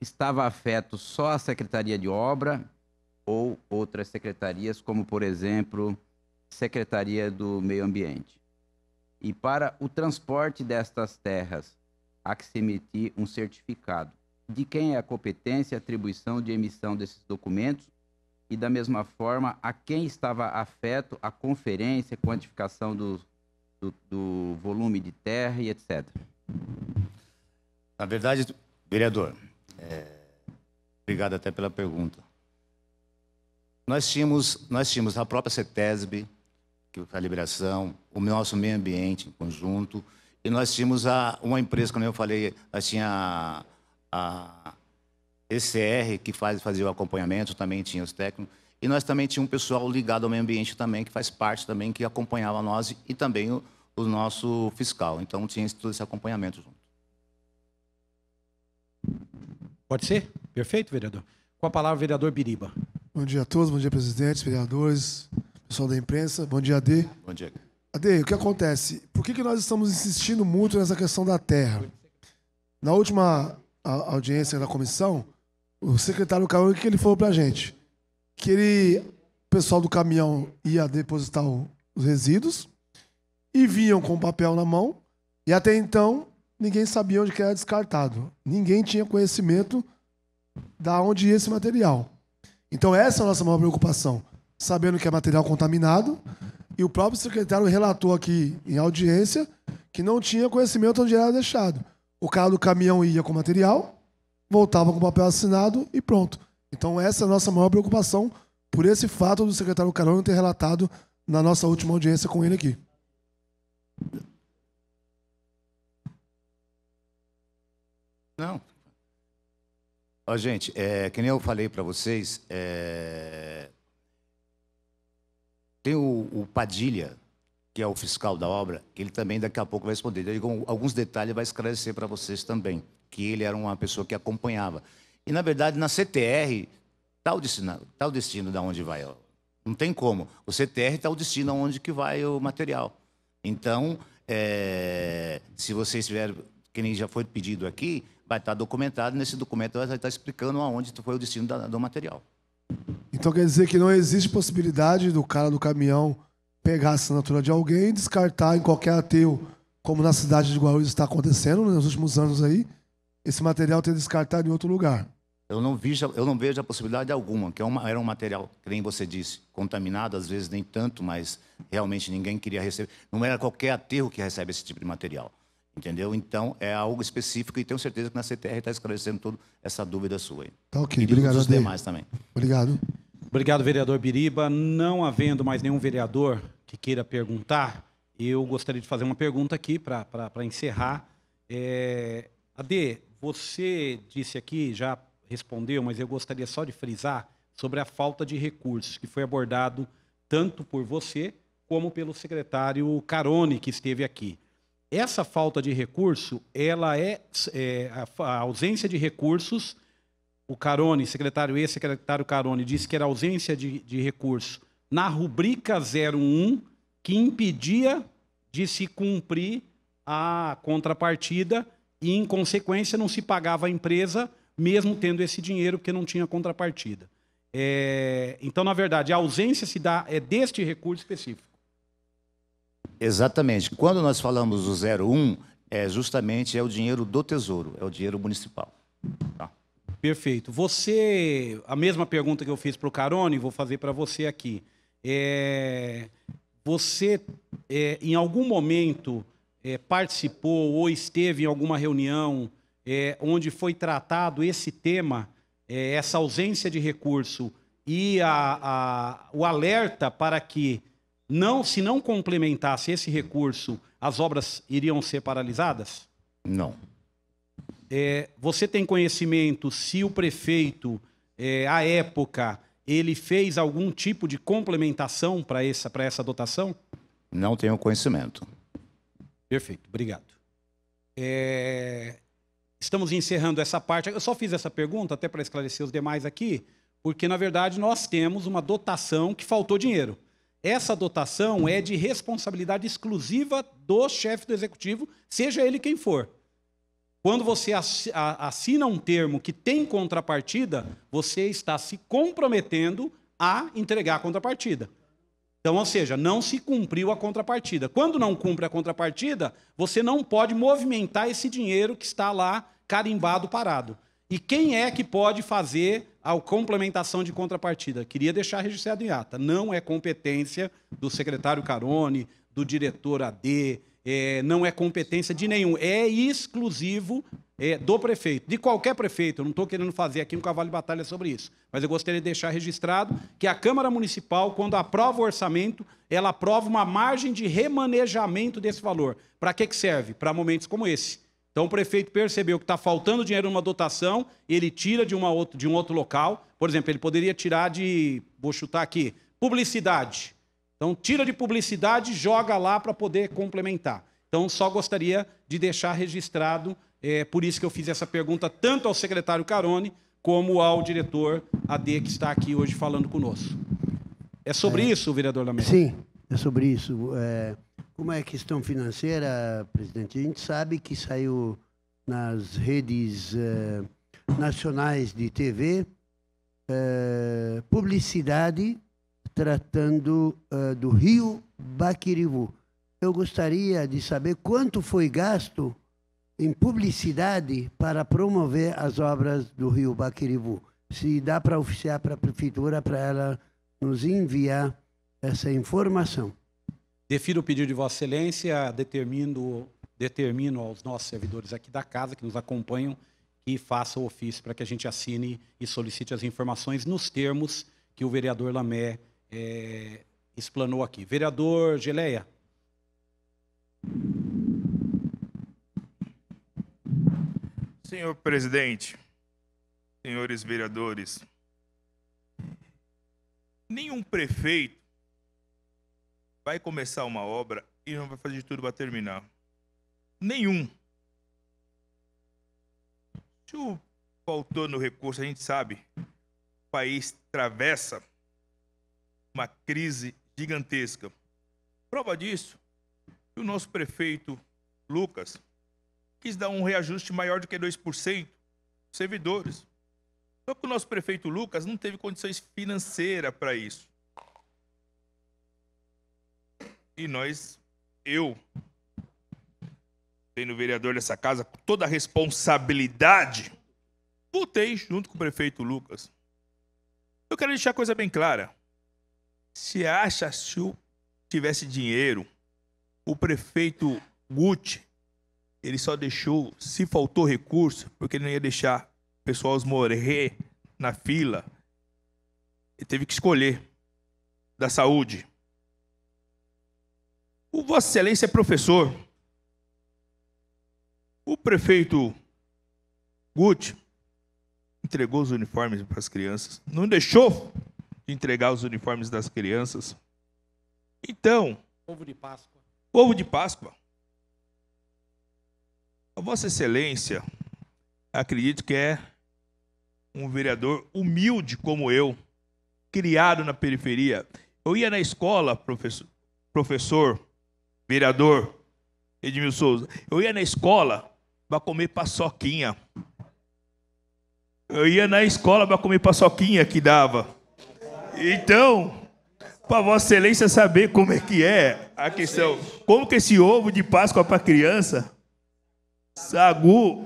estava afeto só a Secretaria de Obra ou outras secretarias, como, por exemplo, Secretaria do Meio Ambiente? E para o transporte destas terras, há que se emitir um certificado. De quem é a competência e atribuição de emissão desses documentos? E, da mesma forma, a quem estava afeto a conferência, quantificação do volume de terra e etc. Na verdade, vereador, obrigado até pela pergunta. Nós tínhamos a própria CETESB, que foi a liberação, o nosso meio ambiente em conjunto, e nós tínhamos uma empresa, como eu falei, nós tinha a ECR, que fazia o acompanhamento, também tinha os técnicos, e nós também tínhamos um pessoal ligado ao meio ambiente também, que faz parte também, que acompanhava nós, e também o nosso fiscal. Então, tinha todo esse acompanhamento junto. Pode ser? Perfeito, vereador. Com a palavra, vereador Biriba. Bom dia a todos, bom dia, presidentes, vereadores, pessoal da imprensa. Bom dia, Adê. Bom dia. Adê, o que acontece? Por que nós estamos insistindo muito nessa questão da terra? Na última audiência da comissão, o secretário Carol, o que ele falou para a gente? Que o pessoal do caminhão ia depositar os resíduos e vinham com o papel na mão, e até então ninguém sabia onde que era descartado. Ninguém tinha conhecimento de onde ia esse material. Então essa é a nossa maior preocupação, sabendo que é material contaminado, e o próprio secretário relatou aqui em audiência que não tinha conhecimento onde era deixado. O cara do caminhão ia com o material, voltava com o papel assinado e pronto. Então essa é a nossa maior preocupação, por esse fato do secretário Carol não ter relatado na nossa última audiência com ele aqui. Não. Ó, gente, que nem eu falei para vocês, tem o Padilha, que é o fiscal da obra, que ele também daqui a pouco vai responder. Ele, com alguns detalhes, vai esclarecer para vocês também, que ele era uma pessoa que acompanhava. E, na verdade, na CTR, está o destino de onde vai, ó, Não tem como. O CTR está o destino aonde que vai o material. Então, se vocês tiverem, que nem já foi pedido aqui, vai estar documentado, nesse documento vai estar explicando aonde foi o destino do material. Então quer dizer que não existe possibilidade do cara do caminhão pegar a assinatura de alguém e descartar em qualquer aterro, como na cidade de Guarulhos está acontecendo nos últimos anos aí, esse material ter descartado em outro lugar. Eu não vejo a possibilidade alguma, que era um material, que nem você disse, contaminado, às vezes nem tanto, mas realmente ninguém queria receber. Não era qualquer aterro que recebe esse tipo de material, entendeu? Então, é algo específico e tenho certeza que na CTR está esclarecendo toda essa dúvida sua aí. Tá ok, e obrigado. Os demais também. Obrigado. Obrigado, vereador Biriba. Não havendo mais nenhum vereador que queira perguntar, eu gostaria de fazer uma pergunta aqui para encerrar. Ade, você disse aqui, já respondeu, mas eu gostaria só de frisar sobre a falta de recursos, que foi abordado tanto por você como pelo secretário Carone, que esteve aqui. Essa falta de recurso, ela a ausência de recursos. O Carone, ex-secretário Carone, disse que era ausência de recurso na rubrica 01, que impedia de se cumprir a contrapartida e, em consequência, não se pagava a empresa, mesmo tendo esse dinheiro, porque não tinha contrapartida. Então, na verdade, a ausência se dá deste recurso específico. Exatamente. Quando nós falamos do 01, justamente o dinheiro do Tesouro, é o dinheiro municipal. Tá? Perfeito. Você, a mesma pergunta que eu fiz para o Carone, vou fazer para você aqui. Você, em algum momento, participou ou esteve em alguma reunião onde foi tratado esse tema, essa ausência de recurso e o alerta para que, se não complementasse esse recurso, as obras iriam ser paralisadas? Não. Você tem conhecimento se o prefeito, à época, ele fez algum tipo de complementação para essa dotação? Não tenho conhecimento. Perfeito, obrigado. Estamos encerrando essa parte. Eu só fiz essa pergunta até para esclarecer os demais aqui, porque, na verdade, nós temos uma dotação que faltou dinheiro. Essa dotação é de responsabilidade exclusiva do chefe do executivo, seja ele quem for. Quando você assina um termo que tem contrapartida, você está se comprometendo a entregar a contrapartida. Então, ou seja, não se cumpriu a contrapartida. Quando não cumpre a contrapartida, você não pode movimentar esse dinheiro que está lá carimbado, parado. E quem é que pode fazer a complementação de contrapartida? Queria deixar registrado em ata. Não é competência do secretário Carone, do diretor AD, não é competência de nenhum. É exclusivo do prefeito, de qualquer prefeito. Eu não estou querendo fazer aqui um cavalo de batalha sobre isso, mas eu gostaria de deixar registrado que a Câmara Municipal, quando aprova o orçamento, ela aprova uma margem de remanejamento desse valor. Para que serve? Para momentos como esse. Então, o prefeito percebeu que está faltando dinheiro numa dotação, ele tira de um outro local. Por exemplo, ele poderia tirar vou chutar aqui, publicidade. Então, tira de publicidade e joga lá para poder complementar. Então, só gostaria de deixar registrado, por isso que eu fiz essa pergunta tanto ao secretário Carone como ao diretor AD, que está aqui hoje falando conosco. É sobre isso, vereador Lamé? Sim, é sobre isso. Como é questão financeira, presidente, a gente sabe que saiu nas redes nacionais de TV publicidade tratando do rio Baquirivu. Eu gostaria de saber quanto foi gasto em publicidade para promover as obras do rio Baquirivu. Se dá para oficiar para a prefeitura, para ela nos enviar essa informação. Defiro o pedido de Vossa Excelência, determino aos nossos servidores aqui da casa que nos acompanham que façam o ofício para que a gente assine e solicite as informações nos termos que o vereador Lamé explanou aqui. Vereador Geleia. Senhor presidente, senhores vereadores, nenhum prefeito vai começar uma obra e não vai fazer de tudo para terminar. Nenhum. Se faltou no recurso, a gente sabe, o país atravessa uma crise gigantesca. Prova disso, que o nosso prefeito Lucas quis dar um reajuste maior do que 2% dos servidores. Só que o nosso prefeito Lucas não teve condições financeiras para isso. E eu, sendo vereador dessa casa, com toda a responsabilidade, votei junto com o prefeito Lucas. Eu quero deixar a coisa bem clara. Se eu tivesse dinheiro, o prefeito Guti, ele só deixou, se faltou recurso, porque ele não ia deixar o pessoal morrer na fila. Ele teve que escolher da saúde. O Vossa Excelência é professor. O prefeito Guti entregou os uniformes para as crianças. Não deixou de entregar os uniformes das crianças. Então, Ovo de Páscoa. Ovo de Páscoa. A Vossa Excelência, acredito que é um vereador humilde como eu, criado na periferia. Eu ia na escola, professor, vereador Edmil Souza, eu ia na escola para comer paçoquinha. Eu ia na escola para comer paçoquinha que dava. Então, para Vossa Excelência saber como é que é a questão, como que esse ovo de Páscoa para criança, sagu,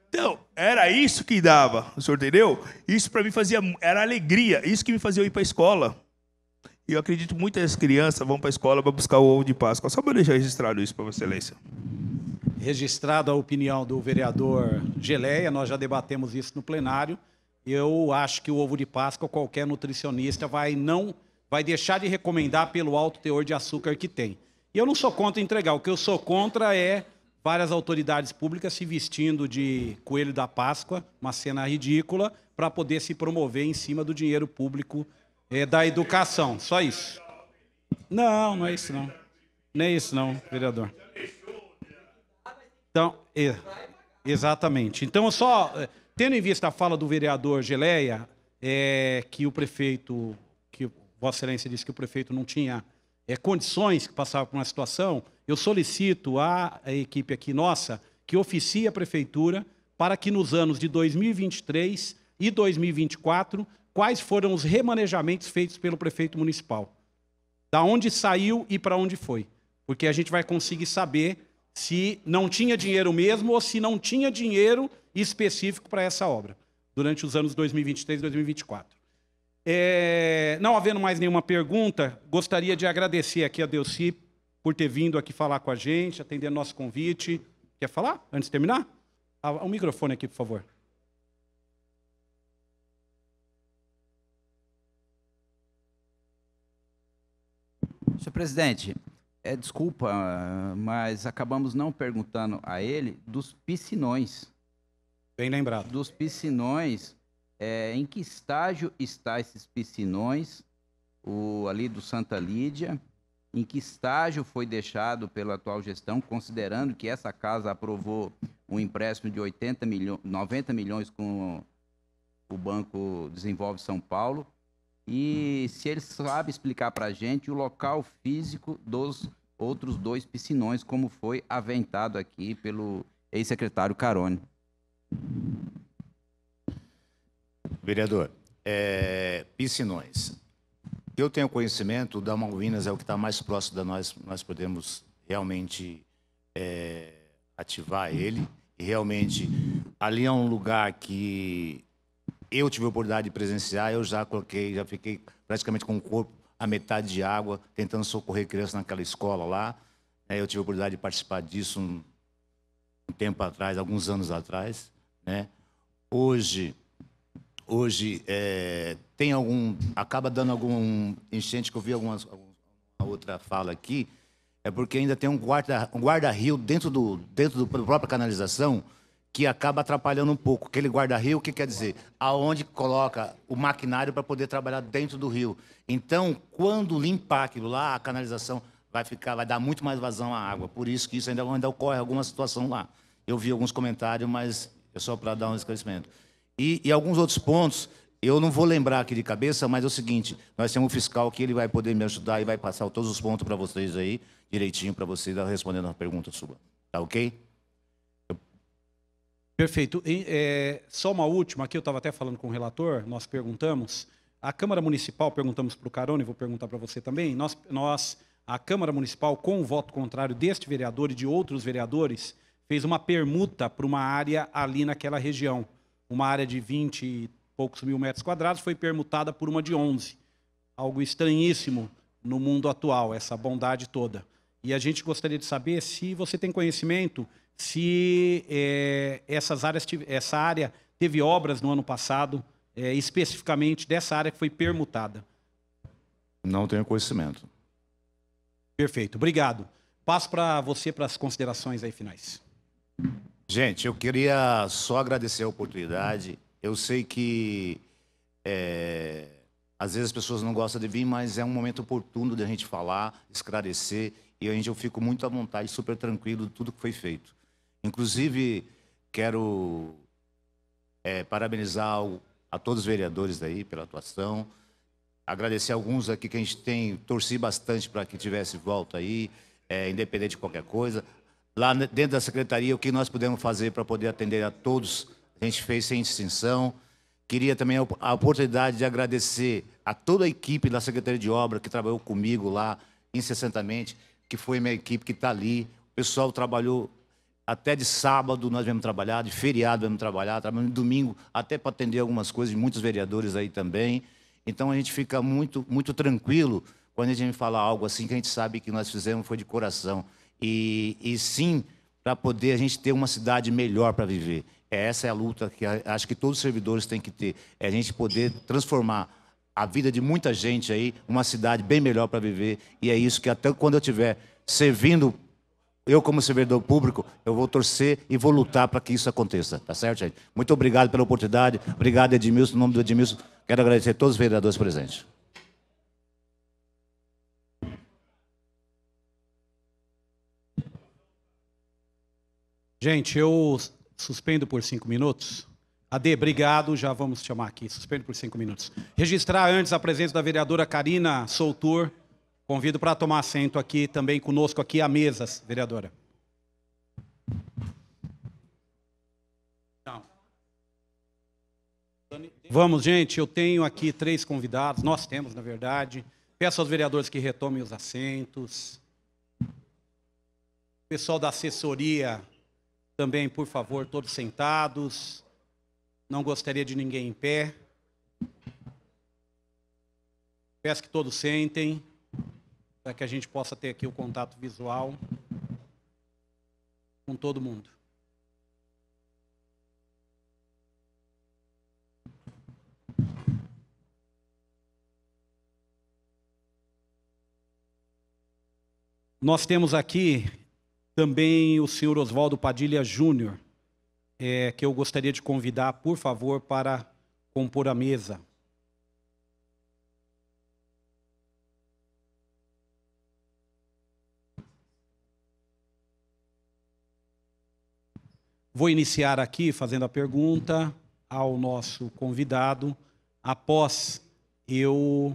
então, era isso que dava, o senhor entendeu? Isso para mim era alegria, isso que me fazia eu ir para a escola. E eu acredito que muitas crianças vão para a escola para buscar o ovo de Páscoa. Só para deixar registrado isso para Vossa Excelência. Registrada a opinião do vereador Geleia, nós já debatemos isso no plenário. Eu acho que o ovo de Páscoa, qualquer nutricionista vai deixar de recomendar pelo alto teor de açúcar que tem. E eu não sou contra entregar, o que eu sou contra é várias autoridades públicas se vestindo de coelho da Páscoa, uma cena ridícula, para poder se promover em cima do dinheiro público da educação. Só isso. Não, não é isso não. Não é isso não, vereador. Então, exatamente. Então, só tendo em vista a fala do vereador Geleia, que o prefeito, que Vossa Excelência disse que o prefeito não tinha condições, que passava por uma situação, eu solicito à equipe aqui nossa que oficie a prefeitura para que nos anos de 2023 e 2024, quais foram os remanejamentos feitos pelo prefeito municipal. Da onde saiu e para onde foi. Porque a gente vai conseguir saber se não tinha dinheiro mesmo ou se não tinha dinheiro específico para essa obra, durante os anos 2023 e 2024. Não havendo mais nenhuma pergunta, gostaria de agradecer aqui a Delcy por ter vindo aqui falar com a gente, atendendo nosso convite. Quer falar, antes de terminar? O microfone aqui, por favor. Senhor presidente, desculpa, mas acabamos não perguntando a ele dos piscinões. Bem lembrado. Dos piscinões, em que estágio estão esses piscinões, ali do Santa Lídia, em que estágio foi deixado pela atual gestão, considerando que essa casa aprovou um empréstimo de 90 milhões com o Banco Desenvolve São Paulo, e se ele sabe explicar para a gente o local físico dos outros 2 piscinões, como foi aventado aqui pelo ex-secretário Carone. Vereador, piscinões. Eu tenho conhecimento, da Malvinas é o que está mais próximo de nós podemos realmente ativar ele. E realmente, ali é um lugar que eu tive a oportunidade de presenciar, eu já fiquei praticamente com o corpo a metade de água, tentando socorrer crianças naquela escola lá. Eu tive a oportunidade de participar disso um tempo atrás, alguns anos atrás, né? Hoje acaba dando algum enchente, que eu vi uma outra fala aqui, porque ainda tem um guarda-rio dentro da própria canalização, que acaba atrapalhando um pouco. Aquele guarda-rio, o que quer dizer? Aonde coloca o maquinário para poder trabalhar dentro do rio. Então, quando limpar aquilo lá, a canalização vai dar muito mais vazão à água. Por isso que isso ainda ocorre alguma situação lá. Eu vi alguns comentários, mas é só para dar um esclarecimento. E alguns outros pontos, Eu não vou lembrar aqui de cabeça, mas é o seguinte, nós temos um fiscal que ele vai poder me ajudar e vai passar todos os pontos para vocês aí, direitinho para vocês, respondendo a pergunta sua. Tá ok? Perfeito. Só uma última, aqui eu estava até falando com o relator, nós perguntamos, a Câmara Municipal, perguntamos para o Carone, vou perguntar para você também, a Câmara Municipal, com o voto contrário deste vereador e de outros vereadores, fez uma permuta para uma área ali naquela região. Uma área de 20 e poucos mil metros quadrados foi permutada por uma de 11. Algo estranhíssimo no mundo atual, essa bondade toda. E a gente gostaria de saber se você tem conhecimento se essa área teve obras no ano passado, especificamente dessa área que foi permutada. Não tenho conhecimento. Perfeito, obrigado. Passo para você para as considerações aí finais. Gente, eu queria só agradecer a oportunidade. Eu sei que às vezes as pessoas não gostam de vir, mas é um momento oportuno de a gente falar, esclarecer, e eu fico muito à vontade, super tranquilo de tudo que foi feito. Inclusive, quero parabenizar a todos os vereadores aí pela atuação, agradecer alguns aqui que a gente torci bastante para que tivesse volta aí, independente de qualquer coisa. Lá dentro da secretaria, o que nós pudemos fazer para poder atender a todos, a gente fez sem distinção. Queria também a oportunidade de agradecer a toda a equipe da Secretaria de Obra que trabalhou comigo lá incessantemente, que foi minha equipe que está ali. O pessoal trabalhou até de sábado, nós viemos trabalhar, de feriado viemos trabalhar, trabalhamos de domingo até para atender algumas coisas, muitos vereadores aí também. Então a gente fica muito, muito tranquilo quando a gente fala algo assim, que a gente sabe que nós fizemos foi de coração. E sim, para poder a gente ter uma cidade melhor para viver. Essa é a luta que acho que todos os servidores têm que ter. É a gente poder transformar a vida de muita gente aí, uma cidade bem melhor para viver. E é isso que até quando eu estiver servindo, eu como servidor público, eu vou torcer e vou lutar para que isso aconteça. Tá certo, gente? Muito obrigado pela oportunidade. Obrigado, Edmilson. No nome do Edmilson, quero agradecer a todos os vereadores presentes. Gente, eu suspendo por 5 minutos. Ade, obrigado, já vamos chamar aqui. Suspendo por 5 minutos. Registrar antes a presença da vereadora Karina Soutur. Convido para tomar assento aqui também conosco aqui à mesa, vereadora. Não. Vamos, gente, eu tenho aqui 3 convidados, nós temos, na verdade. Peço aos vereadores que retomem os assentos. Pessoal da assessoria, também, por favor, todos sentados. Não gostaria de ninguém em pé. Peço que todos sentem, para que a gente possa ter aqui o contato visual com todo mundo. Nós temos aqui também o senhor Oswaldo Padilha Júnior, que eu gostaria de convidar, por favor, para compor a mesa. Vou iniciar aqui fazendo a pergunta ao nosso convidado. Após, eu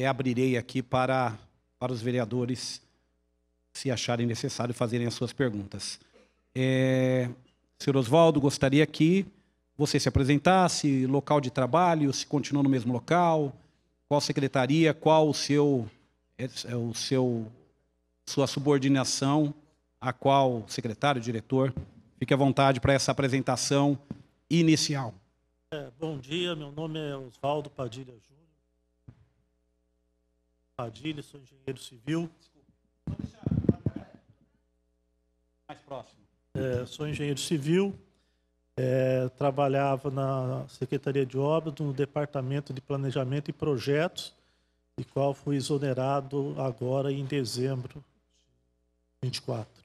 abrirei aqui para os vereadores, se acharem necessário, fazerem as suas perguntas. Senhor Oswaldo, gostaria que você se apresentasse, local de trabalho, se continua no mesmo local, qual secretaria, qual sua subordinação, a qual secretário, diretor. Fique à vontade para essa apresentação inicial. Bom dia, meu nome é Oswaldo Padilha Júnior. Padilha, sou engenheiro civil. Mais próximo. Sou engenheiro civil, trabalhava na Secretaria de Obras, no Departamento de Planejamento e Projetos, e qual fui exonerado agora em dezembro de 24.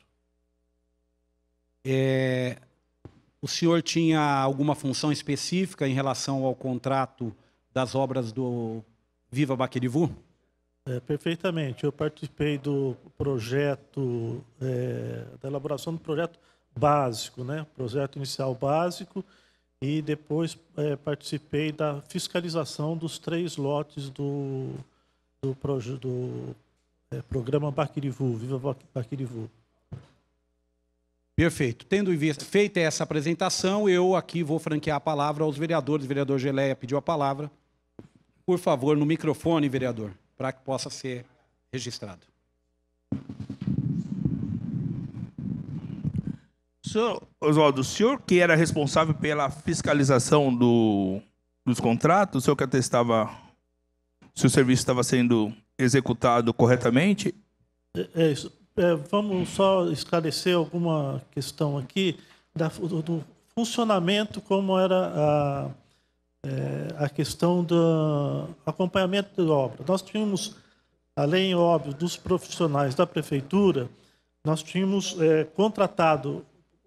O senhor tinha alguma função específica em relação ao contrato das obras do Viva Baquerivu? Perfeitamente. Eu participei do projeto, da elaboração do projeto básico, né? Projeto inicial básico, e depois participei da fiscalização dos 3 lotes do programa Baquirivu, Viva Baquirivu. Perfeito. Tendo feita essa apresentação, eu aqui vou franquear a palavra aos vereadores. O vereador Geleia pediu a palavra. Por favor, no microfone, vereador, para que possa ser registrado. Senhor Oswaldo, o senhor que era responsável pela fiscalização dos contratos, o senhor que atestava se o serviço estava sendo executado corretamente? Vamos só esclarecer alguma questão aqui do funcionamento, como era a questão do acompanhamento da obra. Nós tínhamos, além, óbvio, dos profissionais da prefeitura, nós tínhamos contratado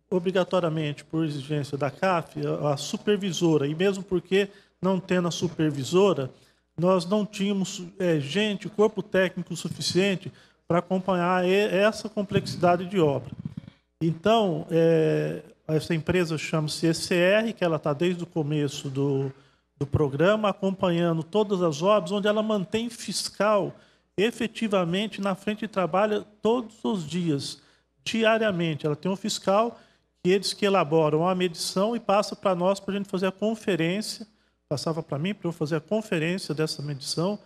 obrigatoriamente, por exigência da CAF, a supervisora, e mesmo porque, não tendo a supervisora, nós não tínhamos corpo técnico suficiente para acompanhar essa complexidade de obra. Então, essa empresa chama-se ECR, que ela está desde o começo do programa, acompanhando todas as obras, onde ela mantém fiscal efetivamente na frente de trabalho todos os dias, diariamente. Ela tem um fiscal que eles que elaboram a medição e passa para nós para a gente fazer a conferência, passava para mim para eu fazer a conferência dessa medição,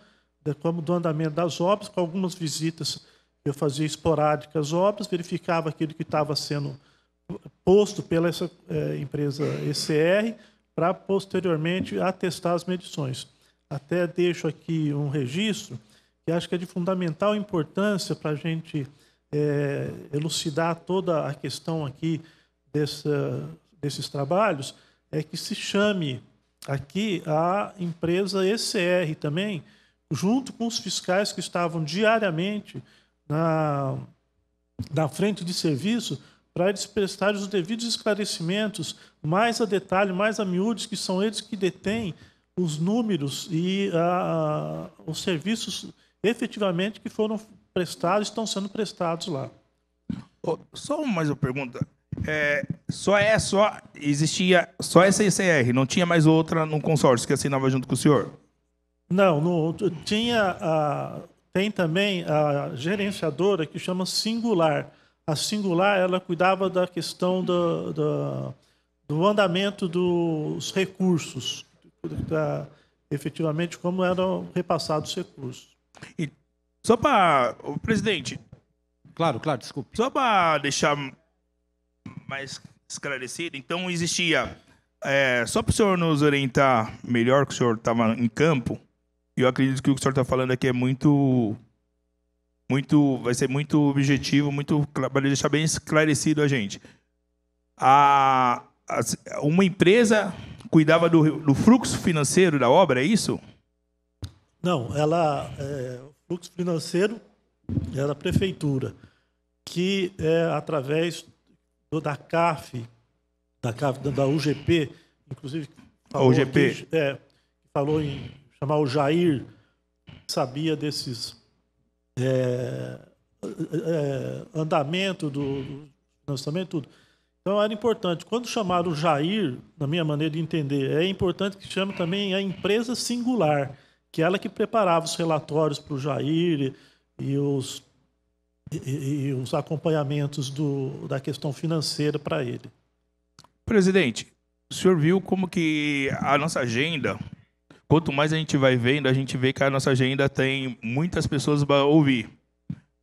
como do andamento das obras, com algumas visitas que eu fazia esporádicas às obras, verificava aquilo que estava sendo posto pela essa empresa ECR, para posteriormente atestar as medições. Até deixo aqui um registro, que acho que é de fundamental importância para a gente elucidar toda a questão aqui desses trabalhos, é que se chame aqui a empresa ECR também, junto com os fiscais que estavam diariamente na frente de serviço, para eles prestarem os devidos esclarecimentos, mais a detalhe, mais a miúdos, que são eles que detêm os números e os serviços efetivamente que foram prestados, estão sendo prestados lá. Só mais uma pergunta. Existia só essa ECR, não tinha mais outra no consórcio que assinava junto com o senhor? Não, tem também a gerenciadora que chama Singular. A Singular, ela cuidava da questão do andamento dos recursos, efetivamente como eram repassados os recursos. E só para... Presidente. Claro, desculpe. Só para deixar mais esclarecido, então existia... só para o senhor nos orientar melhor, que o senhor estava em campo, e eu acredito que o que o senhor está falando aqui é vai ser muito objetivo, para deixar bem esclarecido a gente. Uma empresa cuidava do fluxo financeiro da obra, é isso? Não, o fluxo financeiro era a prefeitura, que através da CAF, da UGP, inclusive falou, falou em chamar o Jair, sabia desses andamento do financiamento, tudo. Então era importante. Quando chamaram o Jair, na minha maneira de entender, é importante que chame também a empresa Singular, que é ela que preparava os relatórios para o Jair e os acompanhamentos da questão financeira para ele. Presidente, o senhor viu como que a nossa agenda, quanto mais a gente vai vendo, a gente vê que a nossa agenda tem muitas pessoas para ouvir.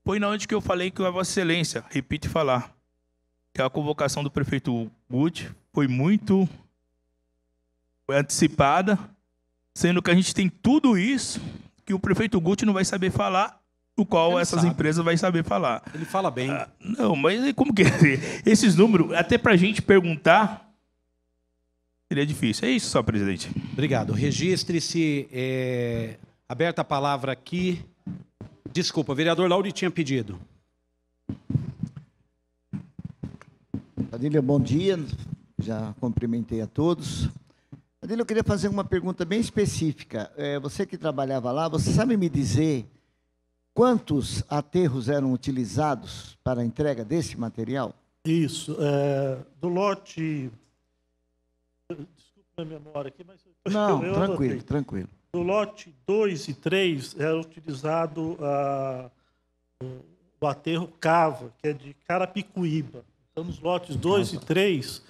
Foi na onde que eu falei que a Vossa Excelência, repito falar, que a convocação do prefeito Guti foi muito antecipada, sendo que a gente tem tudo isso que o prefeito Guti não vai saber falar, o qual essas empresas vão saber falar. Ele fala bem. Não, mas como que esses números, até para a gente perguntar, seria difícil. É isso só, presidente. Obrigado. Registre-se. Aberta a palavra aqui. Desculpa, o vereador Lauri tinha pedido. Adílio, bom dia. Já cumprimentei a todos. Adílio, eu queria fazer uma pergunta bem específica. Você que trabalhava lá, você sabe me dizer quantos aterros eram utilizados para a entrega desse material? Isso. Do lote... Desculpa, minha memória aqui, mas Não, eu tranquilo, anotei. tranquilo. No lote 2 e 3 era utilizado o aterro Cava, que é de Carapicuíba. Então, nos lotes 2 e 3,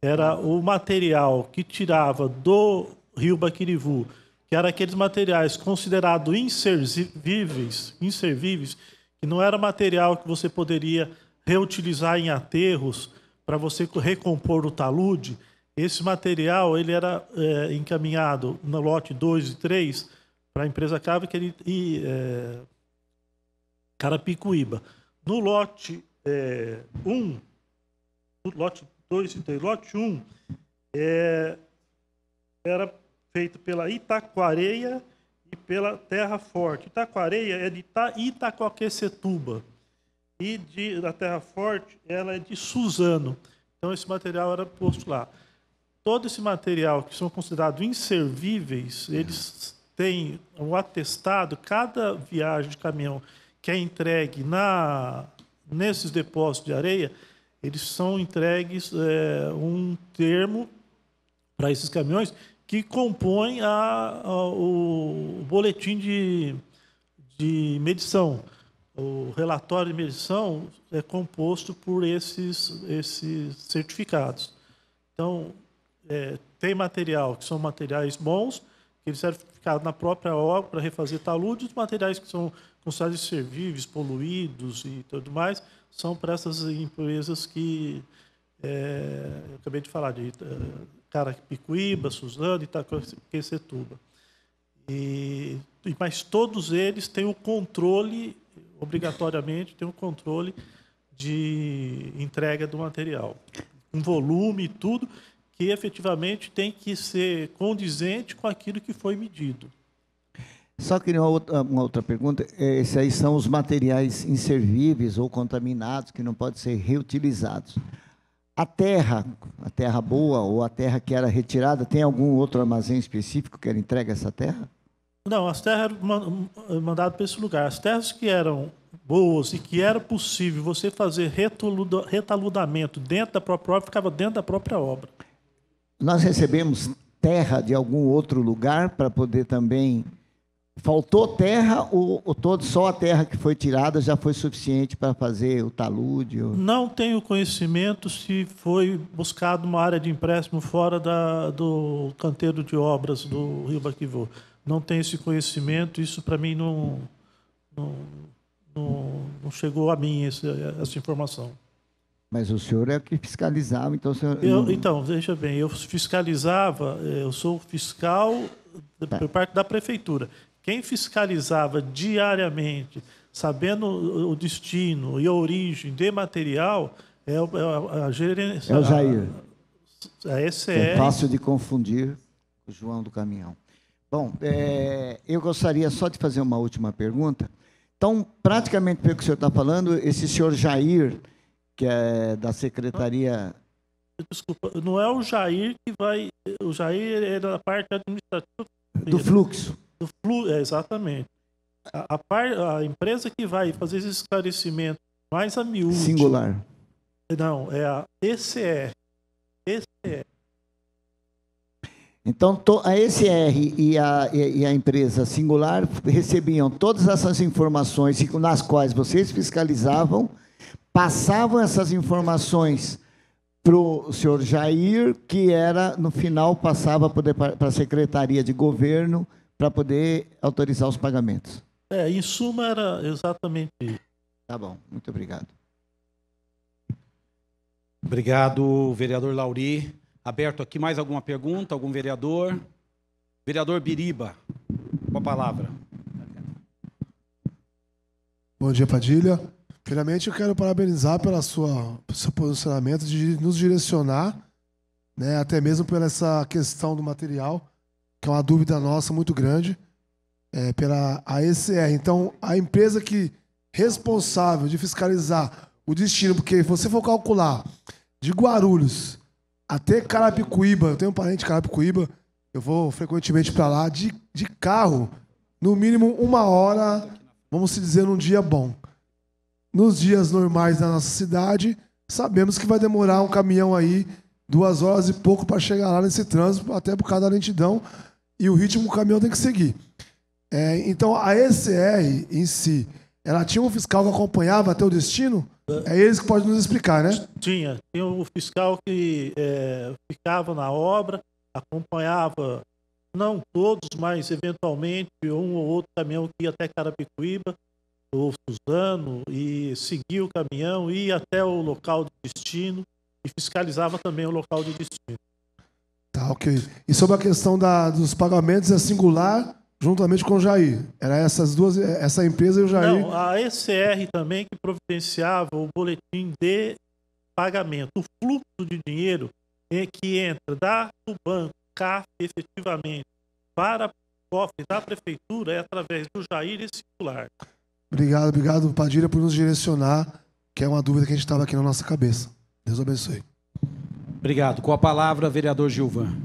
era o material que tirava do Rio Baquirivu, que era aqueles materiais considerados inservíveis, que não era material que você poderia reutilizar em aterros para você recompor o talude. Esse material ele era encaminhado no lote 2 e 3 para a empresa Cava e Carapicuíba. No lote 1, no lote 2 e 3, lote 1 era feito pela Itaquareia e pela Terra Forte. Itaquareia é de Itaquaquecetuba e da Terra Forte ela é de Suzano. Então esse material era posto lá. Todo esse material que são considerados inservíveis, eles têm um atestado, cada viagem de caminhão que é entregue nesses depósitos de areia, eles são entregues um termo para esses caminhões que compõe o boletim de medição. O relatório de medição é composto por esses certificados. Então, tem material que são materiais bons, que eles servem na própria obra para refazer talude, os materiais que são considerados inservíveis, poluídos e tudo mais, são para essas empresas que eu acabei de falar, de Carapicuíba, Suzano e Itaquaquecetuba. Mas todos eles têm o controle, obrigatoriamente, tem o controle de entrega do material. Um volume e tudo, que efetivamente tem que ser condizente com aquilo que foi medido. Só queria uma outra pergunta. Esses aí são os materiais inservíveis ou contaminados que não podem ser reutilizados. A terra boa ou a terra que era retirada, tem algum outro armazém específico que era entregue a essa terra? Não, as terras eram mandadas para esse lugar. As terras que eram boas e que era possível você fazer retaludamento dentro da própria obra, ficava dentro da própria obra. Nós recebemos terra de algum outro lugar para poder também... Faltou terra ou só a terra que foi tirada já foi suficiente para fazer o talude? Ou... Não tenho conhecimento se foi buscado uma área de empréstimo fora do canteiro de obras do Rio Baquirivu. Não tenho esse conhecimento, isso para mim não chegou a mim essa informação. Mas o senhor é que fiscalizava, então... Então, veja bem, eu fiscalizava, eu sou fiscal por parte da prefeitura. Quem fiscalizava diariamente, sabendo o destino e a origem de material, é a gerência. É o Jair. A ECR. É fácil de confundir o João do Caminhão. Bom, eu gostaria só de fazer uma última pergunta. Então, praticamente, pelo que o senhor está falando, esse senhor Jair, que é da Secretaria... Desculpa, não é o Jair que vai... O Jair é da parte administrativa... Do fluxo. Exatamente. A empresa que vai fazer esse esclarecimento mais a miúdo... Singular. Não, é a ECR. Então, a ECR e a empresa Singular recebiam todas essas informações nas quais vocês fiscalizavam, passavam essas informações para o senhor Jair, que no final passava para a Secretaria de Governo para poder autorizar os pagamentos. Em suma, era exatamente isso. Tá bom, muito obrigado. Obrigado, vereador Lauri. Aberto aqui mais alguma pergunta? Algum vereador? Vereador Biriba, com a palavra. Bom dia, Padilha. Primeiramente, eu quero parabenizar pelo seu posicionamento de nos direcionar, né, até mesmo pela essa questão do material, que é uma dúvida nossa muito grande, pela ECR. Então, a empresa responsável de fiscalizar o destino, porque se você for calcular de Guarulhos até Carapicuíba, eu tenho um parente em Carapicuíba, eu vou frequentemente para lá, de carro, no mínimo 1 hora, vamos dizer, num dia bom. Nos dias normais da nossa cidade, sabemos que vai demorar um caminhão aí 2 horas e pouco para chegar lá nesse trânsito, até por causa da lentidão e o ritmo que o caminhão tem que seguir. Então, a ECR em si, ela tinha um fiscal que acompanhava até o destino? É eles que podem nos explicar, né? Tinha o fiscal que ficava na obra, acompanhava, não todos, mas eventualmente um ou outro caminhão que ia até Carapicuíba, ou Suzano, e seguia o caminhão, ia até o local de destino e fiscalizava também o local de destino. Tá, ok. E sobre a questão dos pagamentos, é singular juntamente com o Jair? Era essas duas, essa empresa e o Jair? Não, a ECR também que providenciava o boletim de pagamento. O fluxo de dinheiro que entra do banco CAF efetivamente para o cofre da prefeitura é através do Jair e singular. Obrigado, Padilha, por nos direcionar, que é uma dúvida que a gente estava aqui na nossa cabeça. Deus abençoe. Obrigado. Com a palavra, vereador Gilvan.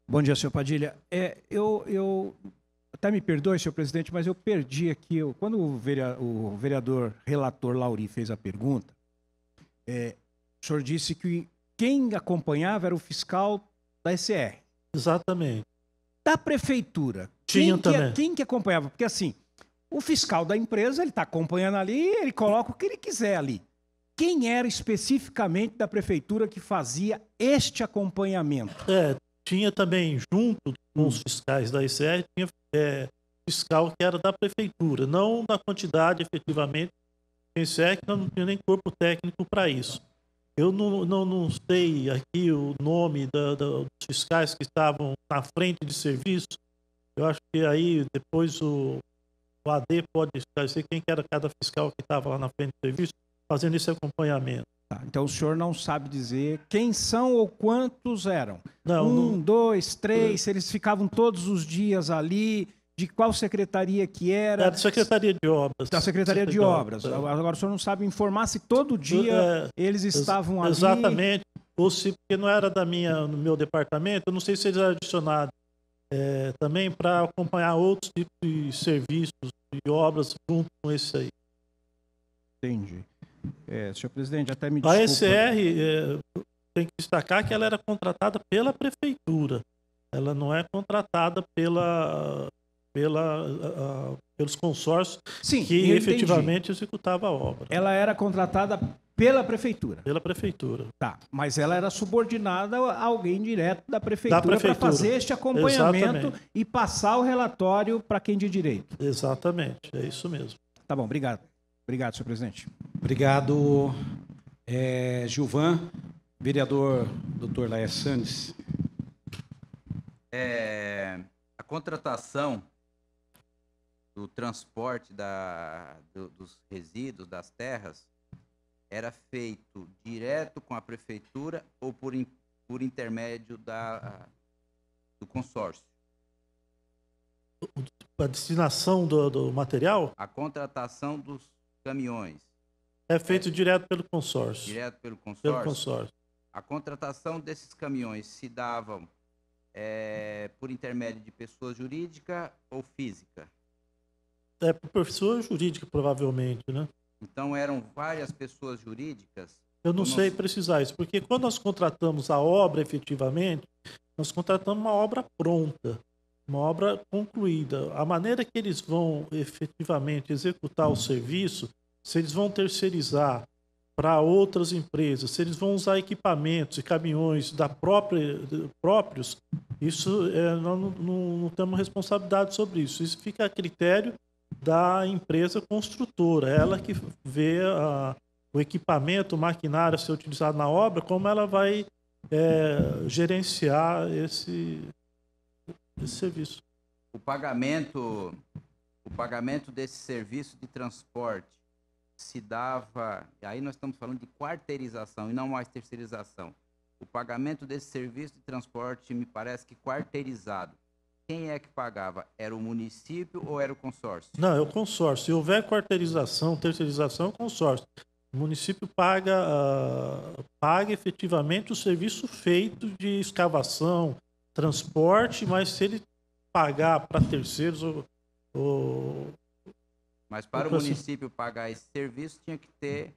Bom dia, senhor Padilha. Eu até me perdoe, senhor presidente, mas eu perdi aqui. Quando o vereador relator Lauri fez a pergunta, o senhor disse que quem acompanhava era o fiscal da ECR. Exatamente. Da prefeitura. Tinha também. Quem que acompanhava? Porque assim, o fiscal da empresa, ele está acompanhando ali, ele coloca o que ele quiser ali. Quem era especificamente da prefeitura que fazia este acompanhamento? Tinha também, junto com os fiscais da ECR, tinha fiscal que era da prefeitura, não na quantidade efetivamente. A ECR não tinha nem corpo técnico para isso. Eu não sei aqui o nome dos fiscais que estavam na frente de serviço. Eu acho que aí depois o AD pode esclarecer quem que era cada fiscal que estava lá na frente de serviço fazendo esse acompanhamento. Tá, então o senhor não sabe dizer quem são ou quantos eram? Não, 2, 3, se eles ficavam todos os dias ali, de qual secretaria que era? Era da Secretaria de Obras. Da Secretaria de Obras. Agora o senhor não sabe informar se todo dia eles estavam ali? Exatamente. Ou se porque não era no meu departamento, eu não sei se eles eram adicionados também para acompanhar outros tipos de serviços e obras junto com esse aí. Entendi. Senhor presidente, até me desculpa. A ECR tem que destacar que ela era contratada pela prefeitura. Ela não é contratada pelos consórcios que efetivamente executava a obra. Ela era contratada pela prefeitura? Pela prefeitura. Tá, mas ela era subordinada a alguém direto da prefeitura para fazer este acompanhamento e passar o relatório para quem de direito. Exatamente, é isso mesmo. Tá bom, obrigado. Obrigado, senhor presidente. Obrigado, Gilvan. Vereador Dr. Laércio Sandes. A contratação do transporte dos resíduos, das terras, era feito direto com a prefeitura ou por intermédio do consórcio? A destinação do material? A contratação dos caminhões. É feito direto pelo consórcio. Direto pelo consórcio? Pelo consórcio. A contratação desses caminhões se davam por intermédio de pessoa jurídica ou física? Por pessoa jurídica, provavelmente, né? Então eram várias pessoas jurídicas? Eu não sei precisar isso, porque quando nós contratamos a obra efetivamente, nós contratamos uma obra pronta, uma obra concluída. A maneira que eles vão efetivamente executar o serviço, se eles vão terceirizar para outras empresas, se eles vão usar equipamentos e caminhões próprios, isso nós não temos responsabilidade sobre isso. Isso fica a critério da empresa construtora, ela que vê o equipamento, o maquinário a ser utilizado na obra, como ela vai gerenciar esse serviço. O pagamento desse serviço de transporte se dava, aí nós estamos falando de quarteirização e não mais terceirização. O pagamento desse serviço de transporte me parece que quarteirizado. Quem é que pagava? Era o município ou era o consórcio? Não, é o consórcio. Se houver quarteirização, terceirização, é o consórcio. O município paga efetivamente o serviço feito de escavação, transporte, mas se ele pagar para terceiros Mas para o município pagar esse serviço tinha que ter